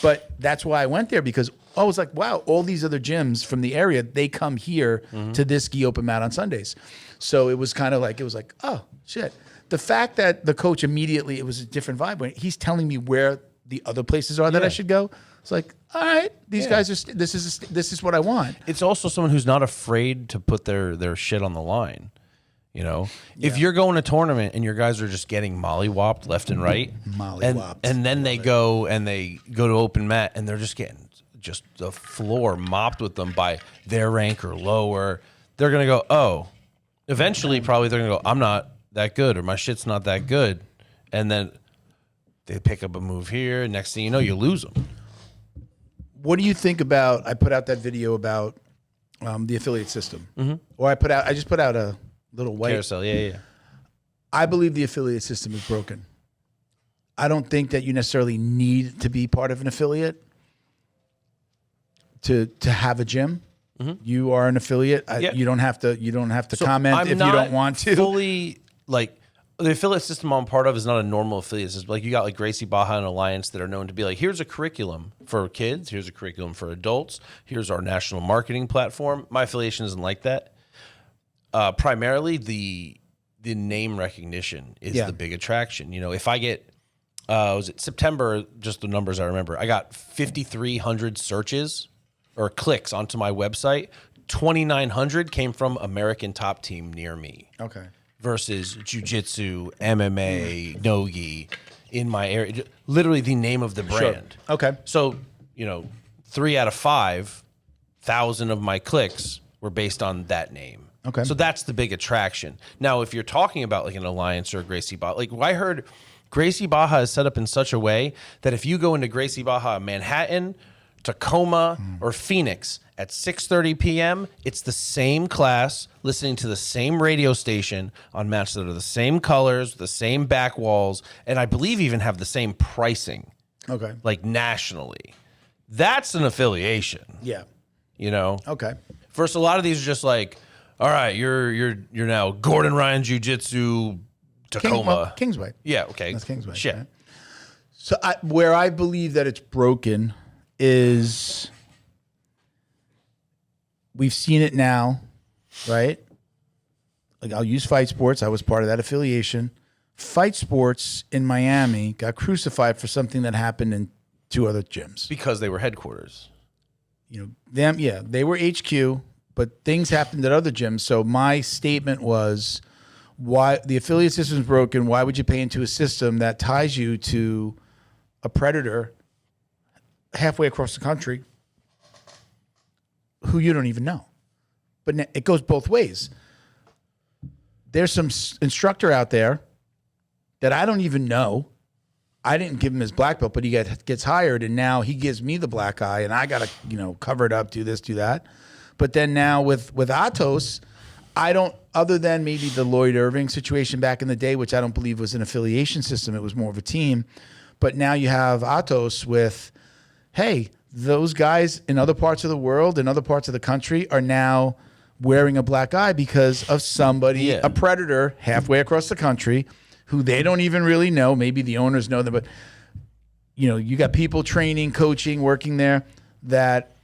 But that's why I went there, because I was like, wow, all these other gyms from the area, they come here to this gi open mat on Sundays. So it was kind of like, oh shit. The fact that the coach immediately, it was a different vibe when he's telling me where the other places are that I should go. It's like, all right, these guys are, this is what I want. It's also someone who's not afraid to put their shit on the line. If you're going to a tournament and your guys are just getting mollywopped left and right, and then they go to open mat and they're just getting the floor mopped with them by their rank or lower, they're gonna go, oh, eventually probably they're gonna go, I'm not that good, or my shit's not that good, and then they pick up a move here. Next thing you know, you lose them. What do you think about? I put out that video about the affiliate system, or I just put out a little white carousel. Yeah. I believe the affiliate system is broken. I don't think that you necessarily need to be part of an affiliate to have a gym. You are an affiliate. You don't have to comment if you don't want to. Fully, like, the affiliate system I'm part of is not a normal affiliate system. Like, you got like Gracie Baja and Alliance that are known to be like, here's a curriculum for kids, here's a curriculum for adults, here's our national marketing platform. My affiliation isn't like that. Primarily the name recognition is the big attraction. If I get, was it September, just the numbers I remember, I got 5,300 searches or clicks onto my website. 2,900 came from American Top Team near me. Okay. Versus jiu-jitsu, MMA, no-gi in my area. Literally the name of the brand. Sure. Okay. So, 3 out of 5,000 of my clicks were based on that name. Okay. So that's the big attraction. Now, if you're talking about like an Alliance or a Gracie Baja, like I heard Gracie Baja is set up in such a way that if you go into Gracie Baja, Manhattan, Tacoma, or Phoenix at 6:30 p.m., it's the same class, listening to the same radio station on mats that are the same colors, the same back walls, and I believe even have the same pricing. Okay. Like nationally. That's an affiliation. Yeah. Okay. First, a lot of these are just like, all right, you're now Gordon Ryan Jiu-Jitsu Tacoma. Kingsway. Yeah, okay. That's Kingsway. Shit. Right? So where I believe that it's broken is, we've seen it now, right? Like, I'll use Fight Sports. I was part of that affiliation. Fight Sports in Miami got crucified for something that happened in 2 other gyms. Because they were headquarters. They were HQ, but things happened at other gyms. So my statement was, why the affiliate system is broken. Why would you pay into a system that ties you to a predator halfway across the country who you don't even know? But it goes both ways. There's some instructor out there that I don't even know. I didn't give him his black belt, but he gets hired, and now he gives me the black eye, and I got to, cover it up, do this, do that. But then now with Atos, I don't, other than maybe the Lloyd Irving situation back in the day, which I don't believe was an affiliation system, it was more of a team. But now you have Atos with, hey, those guys in other parts of the world, in other parts of the country are now wearing a black eye because of somebody, Yeah. a predator halfway across the country who they don't even really know. Maybe the owners know them, but you got people training, coaching, working there that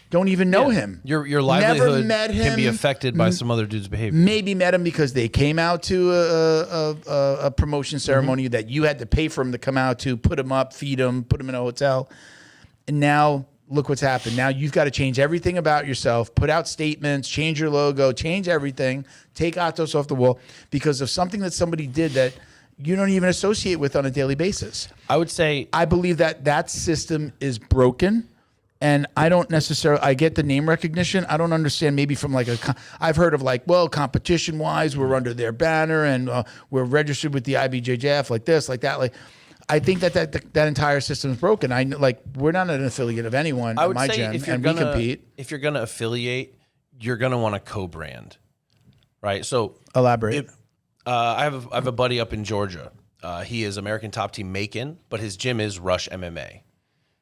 don't even know him. Your livelihood Never met him. can be affected by some other dude's behavior. Maybe met him because they came out to a promotion ceremony that you had to pay for him to come out to, put him up, feed him, put him in a hotel. And now look what's happened. Now you've got to change everything about yourself, put out statements, change your logo, change everything, take Atos off the wall because of something that somebody did that you don't even associate with on a daily basis. I would say I believe that system is broken. And I don't necessarily, I get the name recognition. I don't understand maybe from I've heard of competition wise, we're under their banner and we're registered with the IBJJF like this, like that. I think that entire system is broken. We're not an affiliate of anyone I at would my say gym, if you're and gonna, we compete. If you're going to affiliate, you're going to want to co-brand, right? So Elaborate. I have a buddy up in Georgia. He is American Top Team Macon, but his gym is Rush MMA.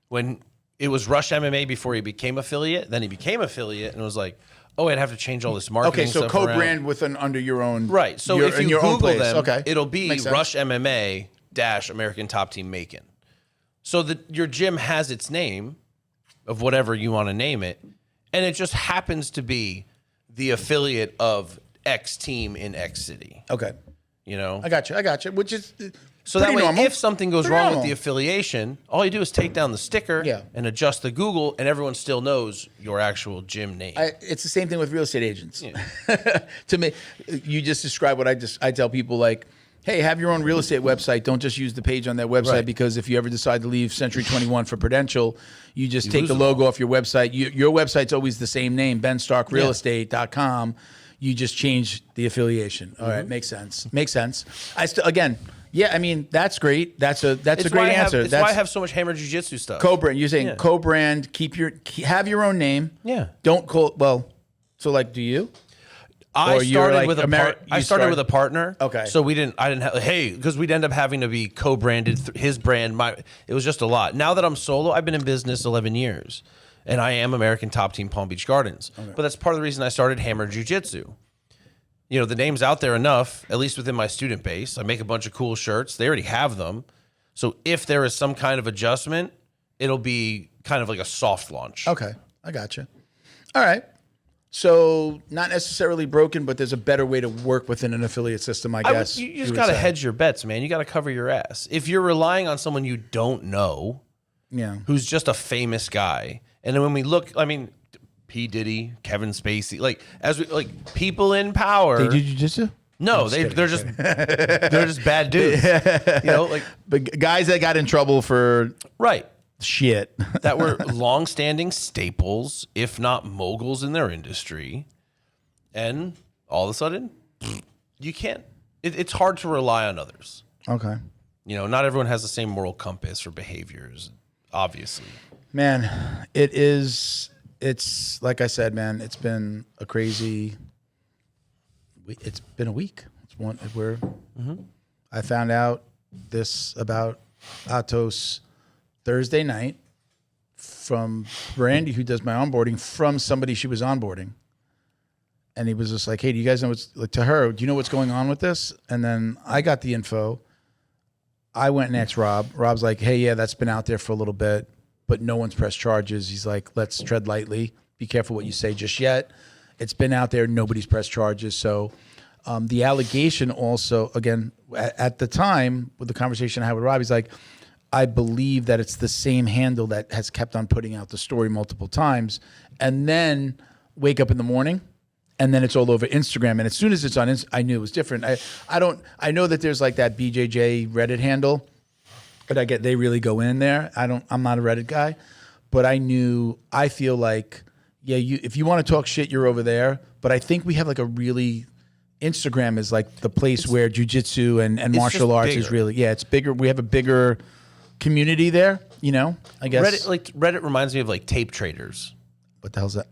When it was Rush MMA before he became affiliate, then he became affiliate and was like, oh, I'd have to change all this marketing Okay, so stuff co-brand with under your own. Right. So if you your own Google place. them, it'll be Rush MMA - American Top Team Macon. So your gym has its name of whatever you want to name it, and it just happens to be the affiliate of X team in X city. Okay. I got you. Which is so that way, normal. if something goes Pretty wrong normal. with the affiliation, all you do is take down the sticker and adjust the Google, and everyone still knows your actual gym name. It's the same thing with real estate agents. Yeah. To me, you just described what I tell people hey, have your own real estate website. Don't just use the page on their website because if you ever decide to leave Century 21 for Prudential, you just take the logo off your website. Your website's always the same name, benstarkrealestate.com. You just change the affiliation. All right, makes sense. That's great. That's a great answer. That's why I have so much Hammer Jiu-Jitsu stuff. Co-brand. You're saying co-brand. Have your own name. Yeah. Don't call. Well, so do you? I started with a partner. Okay. So I didn't have, because we'd end up having to be co-branded, his brand, it was just a lot. Now that I'm solo, I've been in business 11 years and I am American Top Team Palm Beach Gardens. Okay. But that's part of the reason I started Hammer Jiu-Jitsu. The name's out there enough, at least within my student base. I make a bunch of cool shirts. They already have them. So if there is some kind of adjustment, it'll be kind of like a soft launch. Okay. I got you. All right. So not necessarily broken, but there's a better way to work within an affiliate system, I guess. You just got to hedge your bets, man. You got to cover your ass. If you're relying on someone you don't know, who's just a famous guy, and then when we look, P. Diddy, Kevin Spacey, people in power. They do jiu-jitsu? No, they're just bad dudes. But guys that got in trouble for shit that were long-standing staples, if not moguls in their industry, and all of a sudden, you can't. It's hard to rely on others. Okay. Not everyone has the same moral compass or behaviors, obviously. Man, it's like I said, man, it's been a crazy. It's been a week. I found out this about Atos Thursday night from Brandy, who does my onboarding, from somebody she was onboarding. And he was just like, hey, do you guys know what's, to her, do you know what's going on with this? And then I got the info. I went and asked Rob. Rob's like, hey, yeah, that's been out there for a little bit, but no one's pressed charges. He's like, let's tread lightly. Be careful what you say just yet. It's been out there. Nobody's pressed charges. So the allegation also, again, at the time with the conversation I had with Rob, he's like, I believe that it's the same handle that has kept on putting out the story multiple times, and then wake up in the morning, and then it's all over Instagram. And as soon as it's on, I knew it was different. I know that there's that BJJ Reddit handle, but they really go in there. I'm not a Reddit guy, but I feel like, if you want to talk shit, you're over there. But I think we have Instagram is the place where jiu-jitsu and martial arts is really, it's bigger. We have a bigger community there, I guess. Reddit reminds me of tape traders. What the hell's that?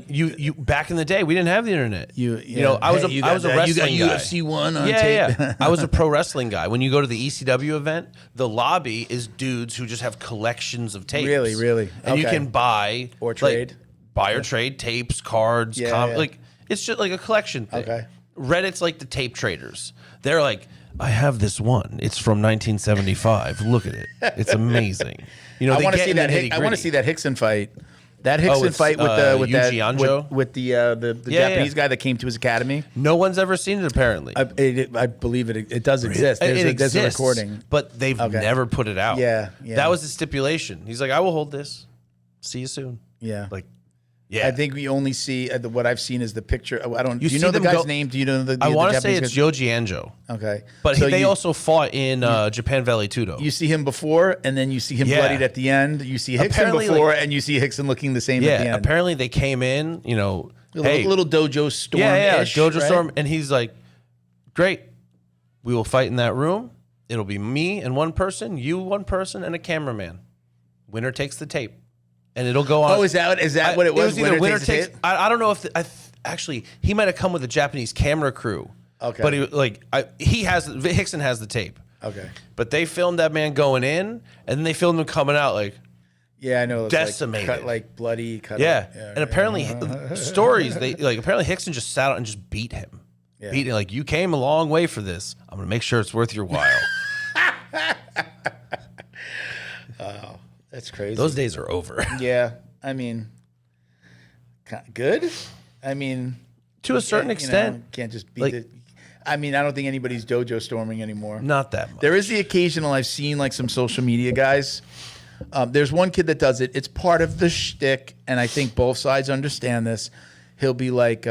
You back in the day, we didn't have the internet. I was a wrestling you got guy. UFC 1 on tape. Yeah. I was a pro wrestling guy. When you go to the ECW event, the lobby is dudes who just have collections of tapes. Really? And you can buy or trade. Buy or trade tapes, cards, It's just like a collection thing. Okay. Reddit's like the tape traders. They're like, I have this one. It's from 1975. Look at it. It's amazing. You know, I they want to get see in the that. I want to nitty-gritty. see that Hickson fight. That Hickson it's, fight with Yuji the Japanese guy that came to his academy. No one's ever seen it, apparently. I believe it does exist. There's a recording, but they've never put it out. Yeah. That was the stipulation. He's like, I will hold this. See you soon. Yeah. Like, yeah. I think we only see what I've seen is the picture. I don't. You Do you see know the them guy's go- name? Do you know the? I want to say Japanese it's guy? Yoji Anjo. Okay, But So they you- also fought in Japan Valley Tudo. You see him before, and then you see him Yeah. bloodied at the end. You see Hickson Apparently, before, like- and you see Hickson looking the same at the yeah, end. apparently they came in, Little dojo storm. yeah, Dojo right? Storm, and he's like, great, we will fight in that room. It'll be me and one person, you one person, and a cameraman. Winner takes the tape, and it'll go on. Oh, is that what it was? Either winner the takes. tape? I don't know if actually he might have come with a Japanese camera crew. Okay. But Hickson has the tape. Okay. But they filmed that man going in, and then they filmed him coming out like. Yeah, I know. It's Decimated. Like cut, like bloody. Cut Yeah. up. And apparently stories apparently Hickson just sat out and just beat him. Yeah. Beat him like, you came a long way for this. I'm gonna make sure it's worth your while. That's crazy. Those days are over. Yeah, I mean, good. I mean, To a certain extent. can't just beat Like- it. I mean, I don't think anybody's dojo storming anymore. Not that much. There is the occasional I've seen like some social media guys. There's one kid that does it. It's part of the shtick, and I think both sides understand this. He'll be like,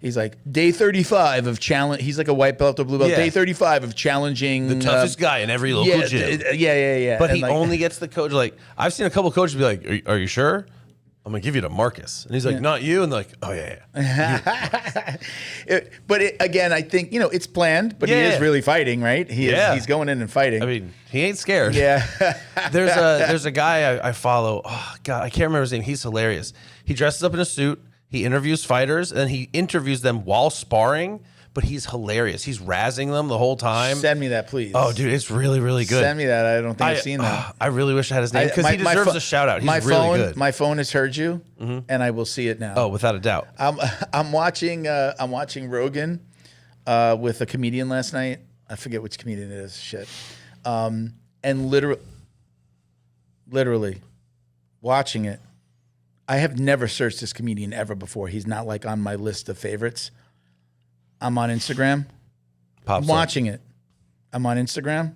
he's like day 35 of challenge. He's like a white belt or blue belt. Yeah. Day 35 of challenging the toughest guy in every local gym. Yeah. But And he like- only gets the coach. Like, I've seen a couple coaches be like, are you sure? I'm going to give you to Marcus. And he's like, not you. And they're like, oh, yeah. Again, I think, it's planned, but he Yeah. is really fighting, right? He's going in and fighting. I mean, he ain't scared. yeah. There's a guy I follow. Oh, God, I can't remember his name. He's hilarious. He dresses up in a suit. He interviews fighters, and he interviews them while sparring, but he's hilarious. He's razzing them the whole time. Send me that, please. Oh, dude, it's really, really good. Send me that. I don't think I've seen that. I really wish I had his name because he deserves a shout out. He's really good. My phone has heard you, and I will see it now. Oh, without a doubt. I'm watching Rogan with a comedian last night. I forget which comedian it is. Shit. And literally watching it. I have never searched this comedian ever before. He's not like on my list of favorites. I'm on Instagram. Pops I'm watching it. I'm on Instagram.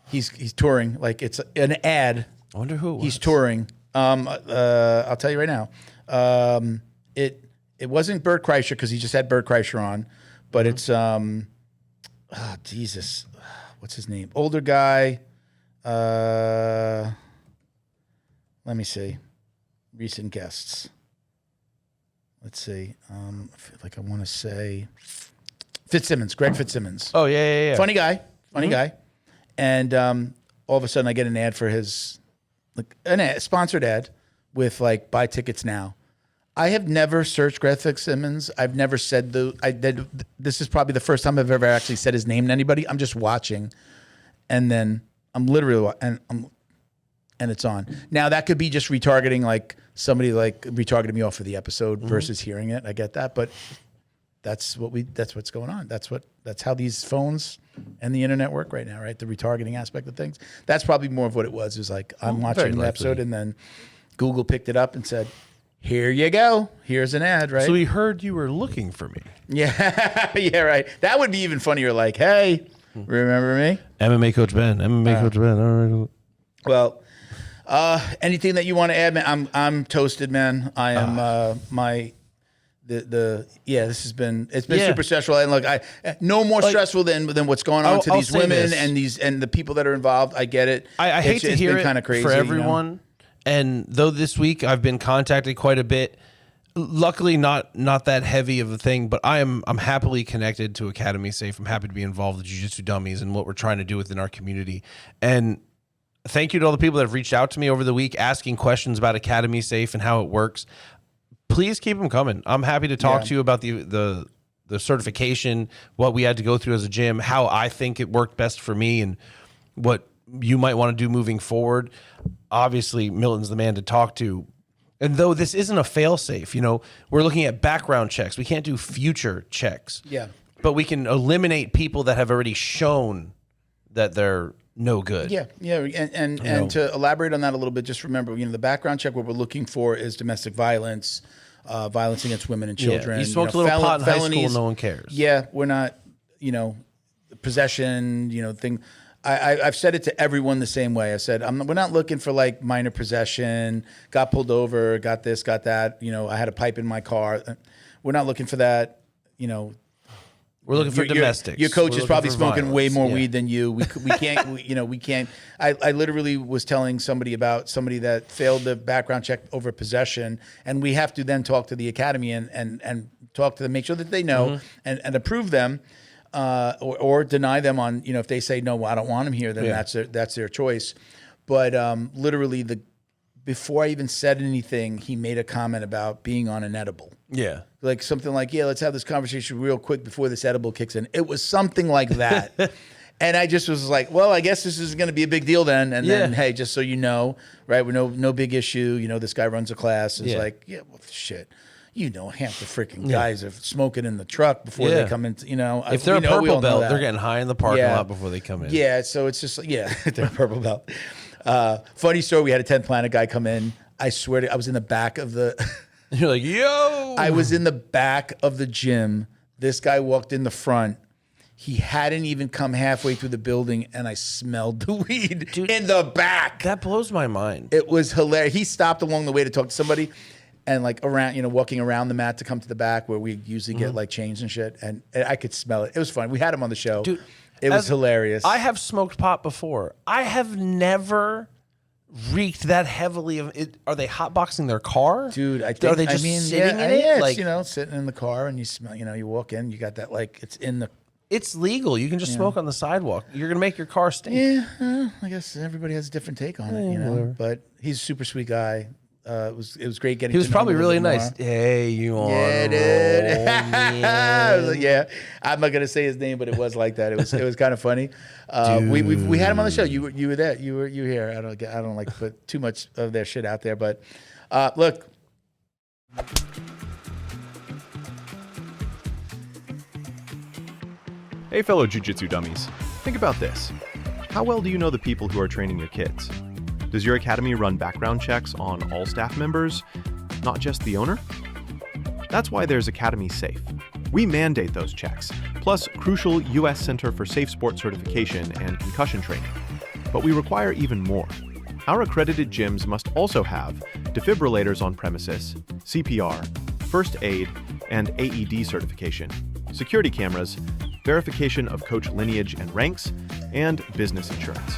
He's touring. Like it's an ad. I wonder who it was. He's touring. I'll tell you right now. It wasn't Bert Kreischer because he just had Bert Kreischer on, but it's Jesus, what's his name? Older guy. Let me see. Recent guests. Let's see. I feel like I want to say Fitzsimmons, Greg Fitzsimmons. Oh, yeah. Funny guy. And all of a sudden I get an ad for his, like an ad, sponsored ad with like buy tickets now. I have never searched Greg Fitzsimmons. I've never said this is probably the first time I've ever actually said his name to anybody. I'm just watching, and then I'm literally and it's on. Now that could be just retargeting, like somebody like retargeted me off of the episode versus hearing it. I get that, but that's what's going on. That's how these phones and the internet work right now, right? The retargeting aspect of things. That's probably more of what it was. It was like I'm watching the episode, and then Google picked it up and said, "Here you go. Here's an ad." Right? So he heard you were looking for me. Yeah, yeah, right. That would be even funnier. Like, hey, remember me? MMA Coach Ben. Coach Ben. Well, anything that you want to add, man? I'm toasted, man. I am this has been super stressful, and look, no more stressful than what's going on to these women and the people that are involved. I get it. I hate to hear it kind of crazy for everyone. You know? And though this week I've been contacted quite a bit, luckily not that heavy of a thing, but I'm happily connected to Academy Safe. I'm happy to be involved with Jiu-Jitsu Dummies and what we're trying to do within our community. And thank you to all the people that have reached out to me over the week asking questions about Academy Safe and how it works. Please keep them coming. I'm happy to talk to you about the certification, what we had to go through as a gym, how I think it worked best for me, and what you might want to do moving forward. Obviously, Milton's the man to talk to. And though this isn't a fail-safe, we're looking at background checks. We can't do future checks. Yeah. But we can eliminate people that have already shown that they're no good. Yeah, and to elaborate on that a little bit, just remember, the background check, what we're looking for is domestic violence, violence against women and children. You smoked a little pot in high school, no one cares. Yeah, we're not, possession, thing. I've said it to everyone the same way. I said, we're not looking for like minor possession, got pulled over, got this, got that. I had a pipe in my car. We're not looking for that. We're looking for domestics. Your coach is probably smoking violence. way more weed than you. We can't, we can't. I literally was telling somebody about somebody that failed the background check over possession, and we have to then talk to the academy and talk to them, make sure that they know and approve them, or deny them on, if they say, no, I don't want them here, then that's their choice. But literally before I even said anything, he made a comment about being on an edible. Yeah. Like something like, let's have this conversation real quick before this edible kicks in. It was something like that. And I just was like, well, I guess this is going to be a big deal then. And then, hey, just so you know, right, we're no big issue. This guy runs a class. It's like, well, shit. Half the freaking guys are smoking in the truck before they come into, If they're a purple belt, they're getting high in the parking lot before they come in. Yeah, so it's just, they're a purple belt. Funny story, we had a 10th Planet guy come in. I swear to I was in the back of the... You're like, yo! I was in the back of the gym. This guy walked in the front. He hadn't even come halfway through the building, and I smelled the weed in the back. That blows my mind. It was hilarious. He stopped along the way to talk to somebody, and like around, walking around the mat to come to the back where we usually get like chains and shit, and I could smell it. It was fun. We had him on the show. Dude, it was hilarious. I have smoked pot before. I have never reeked that heavily of it. Are they hotboxing their car? Dude, I think, are they just sitting in it? Yeah, like, it's, sitting in the car and you smell, you walk in, you got that, like, it's in the... It's legal. You can just smoke on the sidewalk. You're going to make your car stink. Yeah, I guess everybody has a different take on it, whatever. But he's a super sweet guy. It was great getting He was to know probably him a really little nice. more. Hey, you on Yeah, dude. I was like, yeah, I'm not gonna say his name, but it was like that. It was kind of funny. We had him on the show. You were there. You were here. I don't like to put too much of their shit out there, but look. Hey, fellow jiu-jitsu dummies. Think about this. How well do you know the people who are training your kids? Does your academy run background checks on all staff members, not just the owner? That's why there's Academy Safe. We mandate those checks, plus crucial U.S. Center for Safe Sport certification and concussion training. But we require even more. Our accredited gyms must also have defibrillators on premises, CPR, first aid, and AED certification, security cameras, verification of coach lineage and ranks, and business insurance.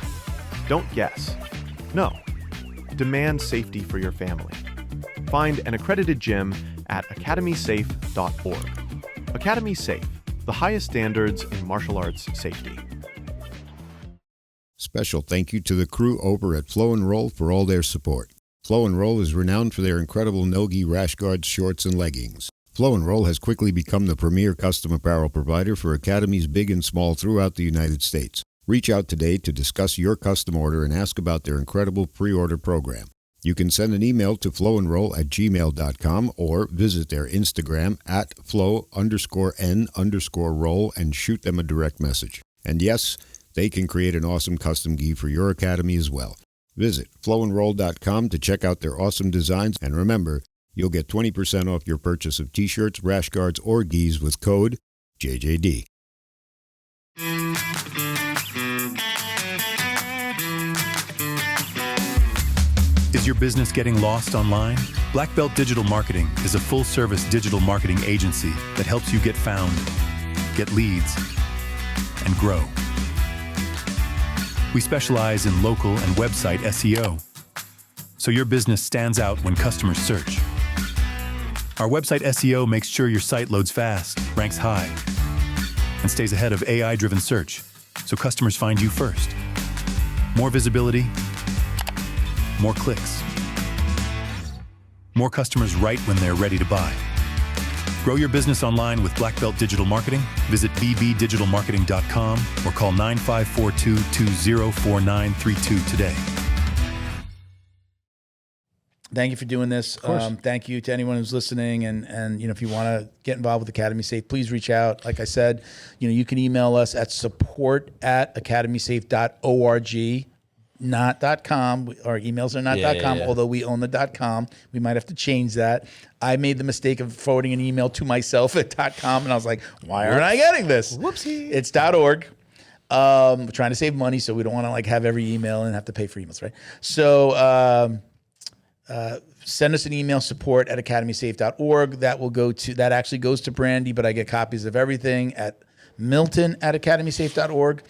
Don't guess. No. Demand safety for your family. Find an accredited gym at academysafe.org. Academy Safe, the highest standards in martial arts safety. Special thank you to the crew over at Flow and Roll for all their support. Flow and Roll is renowned for their incredible no-gi rash guards, shorts, and leggings. Flow and Roll has quickly become the premier custom apparel provider for academies big and small throughout the United States. Reach out today to discuss your custom order and ask about their incredible pre-order program. You can send an email to flowandroll@gmail.com or visit their Instagram at flow_n_roll and shoot them a direct message. And yes, they can create an awesome custom gi for your academy as well. Visit flowandroll.com to check out their awesome designs, and remember, you'll get 20% off your purchase of t-shirts, rash guards, or gis with code JJD. Is your business getting lost online? Black Belt Digital Marketing is a full-service digital marketing agency that helps you get found, get leads, and grow. We specialize in local and website SEO, so your business stands out when customers search. Our website SEO makes sure your site loads fast, ranks high, and stays ahead of AI-driven search, so customers find you first. More visibility, more clicks. More customers write when they're ready to buy. Grow your business online with Black Belt Digital Marketing. Visit bbdigitalmarketing.com or call 9542-204932 today. Thank you for doing this. Thank you to anyone who's listening. And if you want to get involved with Academy Safe, please reach out. Like I said, you can email us at support@academysafe.org, not .com. Our emails are not .com, although we own the .com. We might have to change that. I made the mistake of forwarding an email to myself at .com, and I was like, why aren't I getting this? Whoopsie. It's .org. We're trying to save money, so we don't want to have every email and have to pay for emails, right? So send us an email, support@academysafe.org. That actually goes to Brandy, but I get copies of everything at Milton@academysafe.org.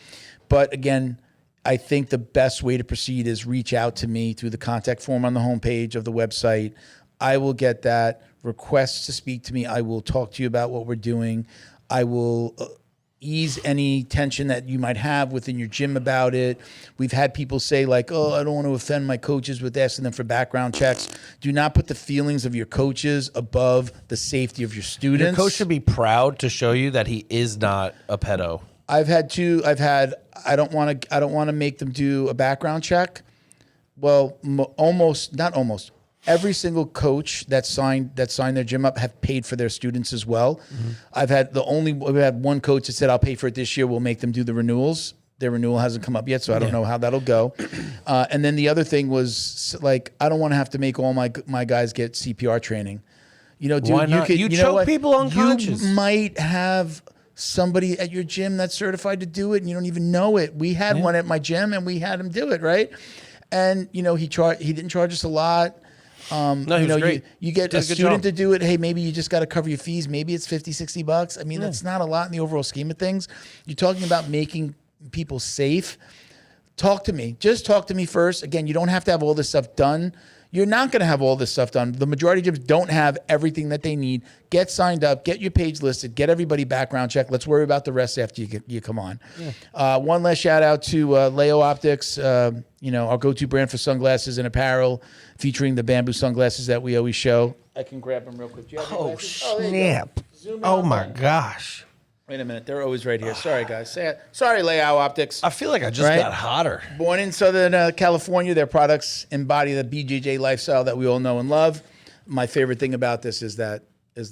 But again, I think the best way to proceed is reach out to me through the contact form on the homepage of the website. I will get that. Requests to speak to me. I will talk to you about what we're doing. I will ease any tension that you might have within your gym about it. We've had people say like, oh, I don't want to offend my coaches with asking them for background checks. Do not put the feelings of your coaches above the safety of your students. Your coach should be proud to show you that he is not a pedo. I don't want to make them do a background check. Well, every single coach that signed their gym up have paid for their students as well. Mm-hmm. We had one coach that said, I'll pay for it this year. We'll make them do the renewals. Their renewal hasn't come up yet, so I don't know how that'll go. And then the other thing was like, I don't want to have to make all my guys get CPR training. Dude, why not? You choke people unconscious. You might have somebody at your gym that's certified to do it, and you don't even know it. We had one at my gym, and we had him do it, right? And he didn't charge us a lot. No, he was great. You get a student to do it. Hey, maybe you just got to cover your fees. Maybe it's $50-$60. I mean, that's not a lot in the overall scheme of things. You're talking about making people safe. Talk to me. Just talk to me first. Again, you don't have to have all this stuff done. You're not going to have all this stuff done. The majority of gyms don't have everything that they need. Get signed up. Get your page listed. Get everybody background check. Let's worry about the rest after you come on. Yeah. One last shout out to Leo Optics, our go-to brand for sunglasses and apparel, featuring the bamboo sunglasses that we always show. I can grab them real quick. Oh, snap. Oh, my gosh. Wait a minute. They're always right here. Sorry, guys. Sorry, Leo Optics. I feel like I just got hotter. Born in Southern California, their products embody the BJJ lifestyle that we all know and love. My favorite thing about this is the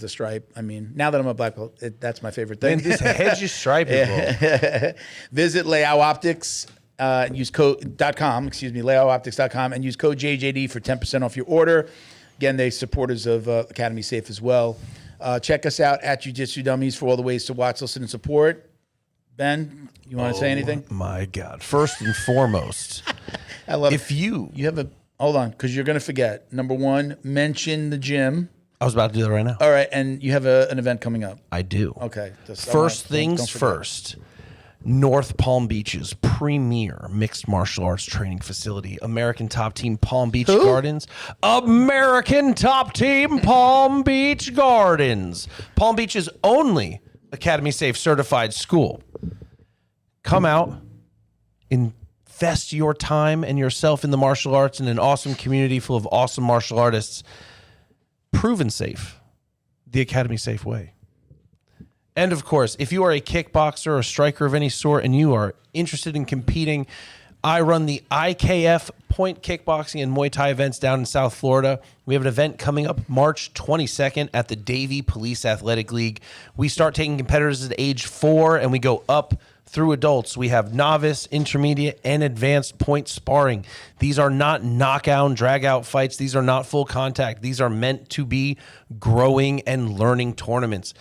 stripe. I mean, now that I'm a black belt, that's my favorite thing. Man, this hedge is striping. Visit Leo Optics. Use code LeoOptics.com and use code JJD for 10% off your order. Again, they're supporters of Academy Safe as well. Check us out at Jiu-Jitsu Dummies for all the ways to watch, listen, and support. Ben, you want to say anything? My God. First and foremost, I love if you have hold on, because you're going to forget. Number one, mention the gym. I was about to do that right now. All right, and you have an event coming up. I do. Okay. First things first. North Palm Beach's premier mixed martial arts training facility, American Top Team Palm Beach Gardens. American Top Team Palm Beach Gardens. Palm Beach's only Academy Safe certified school. Come out, invest your time and yourself in the martial arts in an awesome community full of awesome martial artists. Proven safe, the Academy Safe way. And of course, if you are a kickboxer or a striker of any sort and you are interested in competing, I run the IKF Point Kickboxing and Muay Thai events down in South Florida. We have an event coming up March 22nd at the Davie Police Athletic League. We start taking competitors at age 4 and we go up through adults. We have novice, intermediate, and advanced point sparring. These are not knockout and drag out fights. These are not full contact. These are meant to be growing and learning tournaments.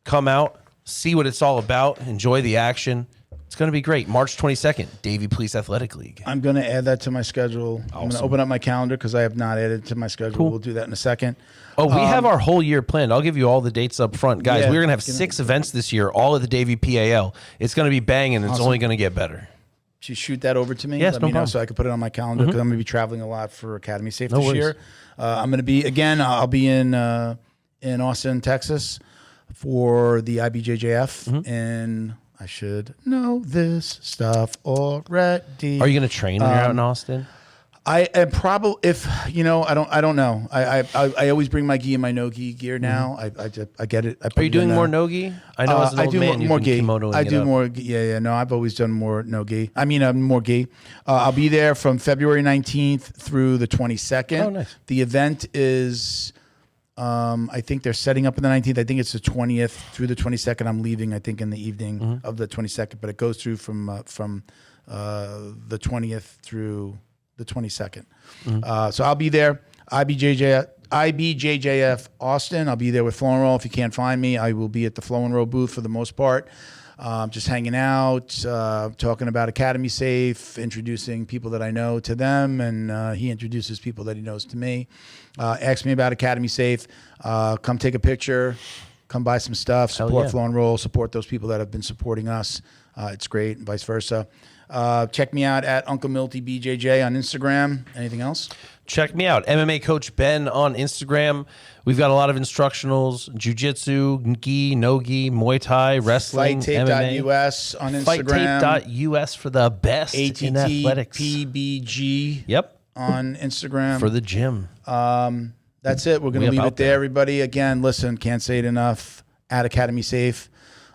Come out, see what it's all about, enjoy the action. It's going to be great. March 22nd, Davie Police Athletic League. I'm going to add that to my schedule. Awesome. I'm going to open up my calendar because I have not added it to my schedule. Cool. We'll do that in a second. Oh, we have our whole year planned. I'll give you all the dates up front. Guys, we're going to have 6 events this year, all at the Davie PAL. It's going to be banging. It's only going to get better. Should you shoot that over to me? Yes, Let no me know problem. so I can put it on my calendar because I'm going to be traveling a lot for Academy Safe this year. I'm going to be, again, I'll be in Austin, Texas for the IBJJF, and I should know this stuff already. Are you going to train when you're out in Austin? I am probably, if I don't know. I always bring my gi and my no gi gear now. I get it. I put Are you it doing in more there. no gi? I know as an I old do man, more you've gi. been kimonoing I it do up. more. Yeah. No, I've always done more no gi. More gi. I'll be there from February 19th through the 22nd. Oh, nice. The event is, I think they're setting up on the 19th. I think it's the 20th through the 22nd. I'm leaving, I think, in the evening of the 22nd, but it goes through from the 20th through the 22nd. So I'll be there. IBJJF Austin. I'll be there with Flow and Roll. If you can't find me, I will be at the Flow and Roll booth for the most part. Just hanging out, talking about Academy Safe, introducing people that I know to them, and he introduces people that he knows to me. Ask me about Academy Safe. Come take a picture. Come buy some stuff. Support yeah. Flow and Roll. Support those people that have been supporting us. It's great, and vice versa. Check me out at Uncle Milty BJJ on Instagram. Anything else? Check me out, MMA Coach Ben on Instagram. We've got a lot of instructionals: jiu-jitsu, gi, no gi, Muay Thai, wrestling, MMA. Fighttape.us on Instagram. Fighttape.us for the best in athletics. ATTPBG Yep, on Instagram. for the gym. That's it. We're going to leave it there, everybody. Again, listen, can't say it enough. At Academy Safe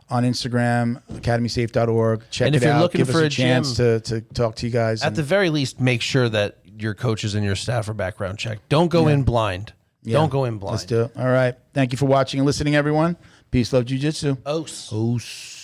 on Instagram, academysafe.org. Check And if it out. you're looking Give for us a a chance gym- to talk to you guys. At the very least, make sure that your coaches and your staff are background checked. Don't go in blind. Don't go in blind. Let's do it. All right. Thank you for watching and listening, everyone. Peace, love, jiu-jitsu. Os. Os.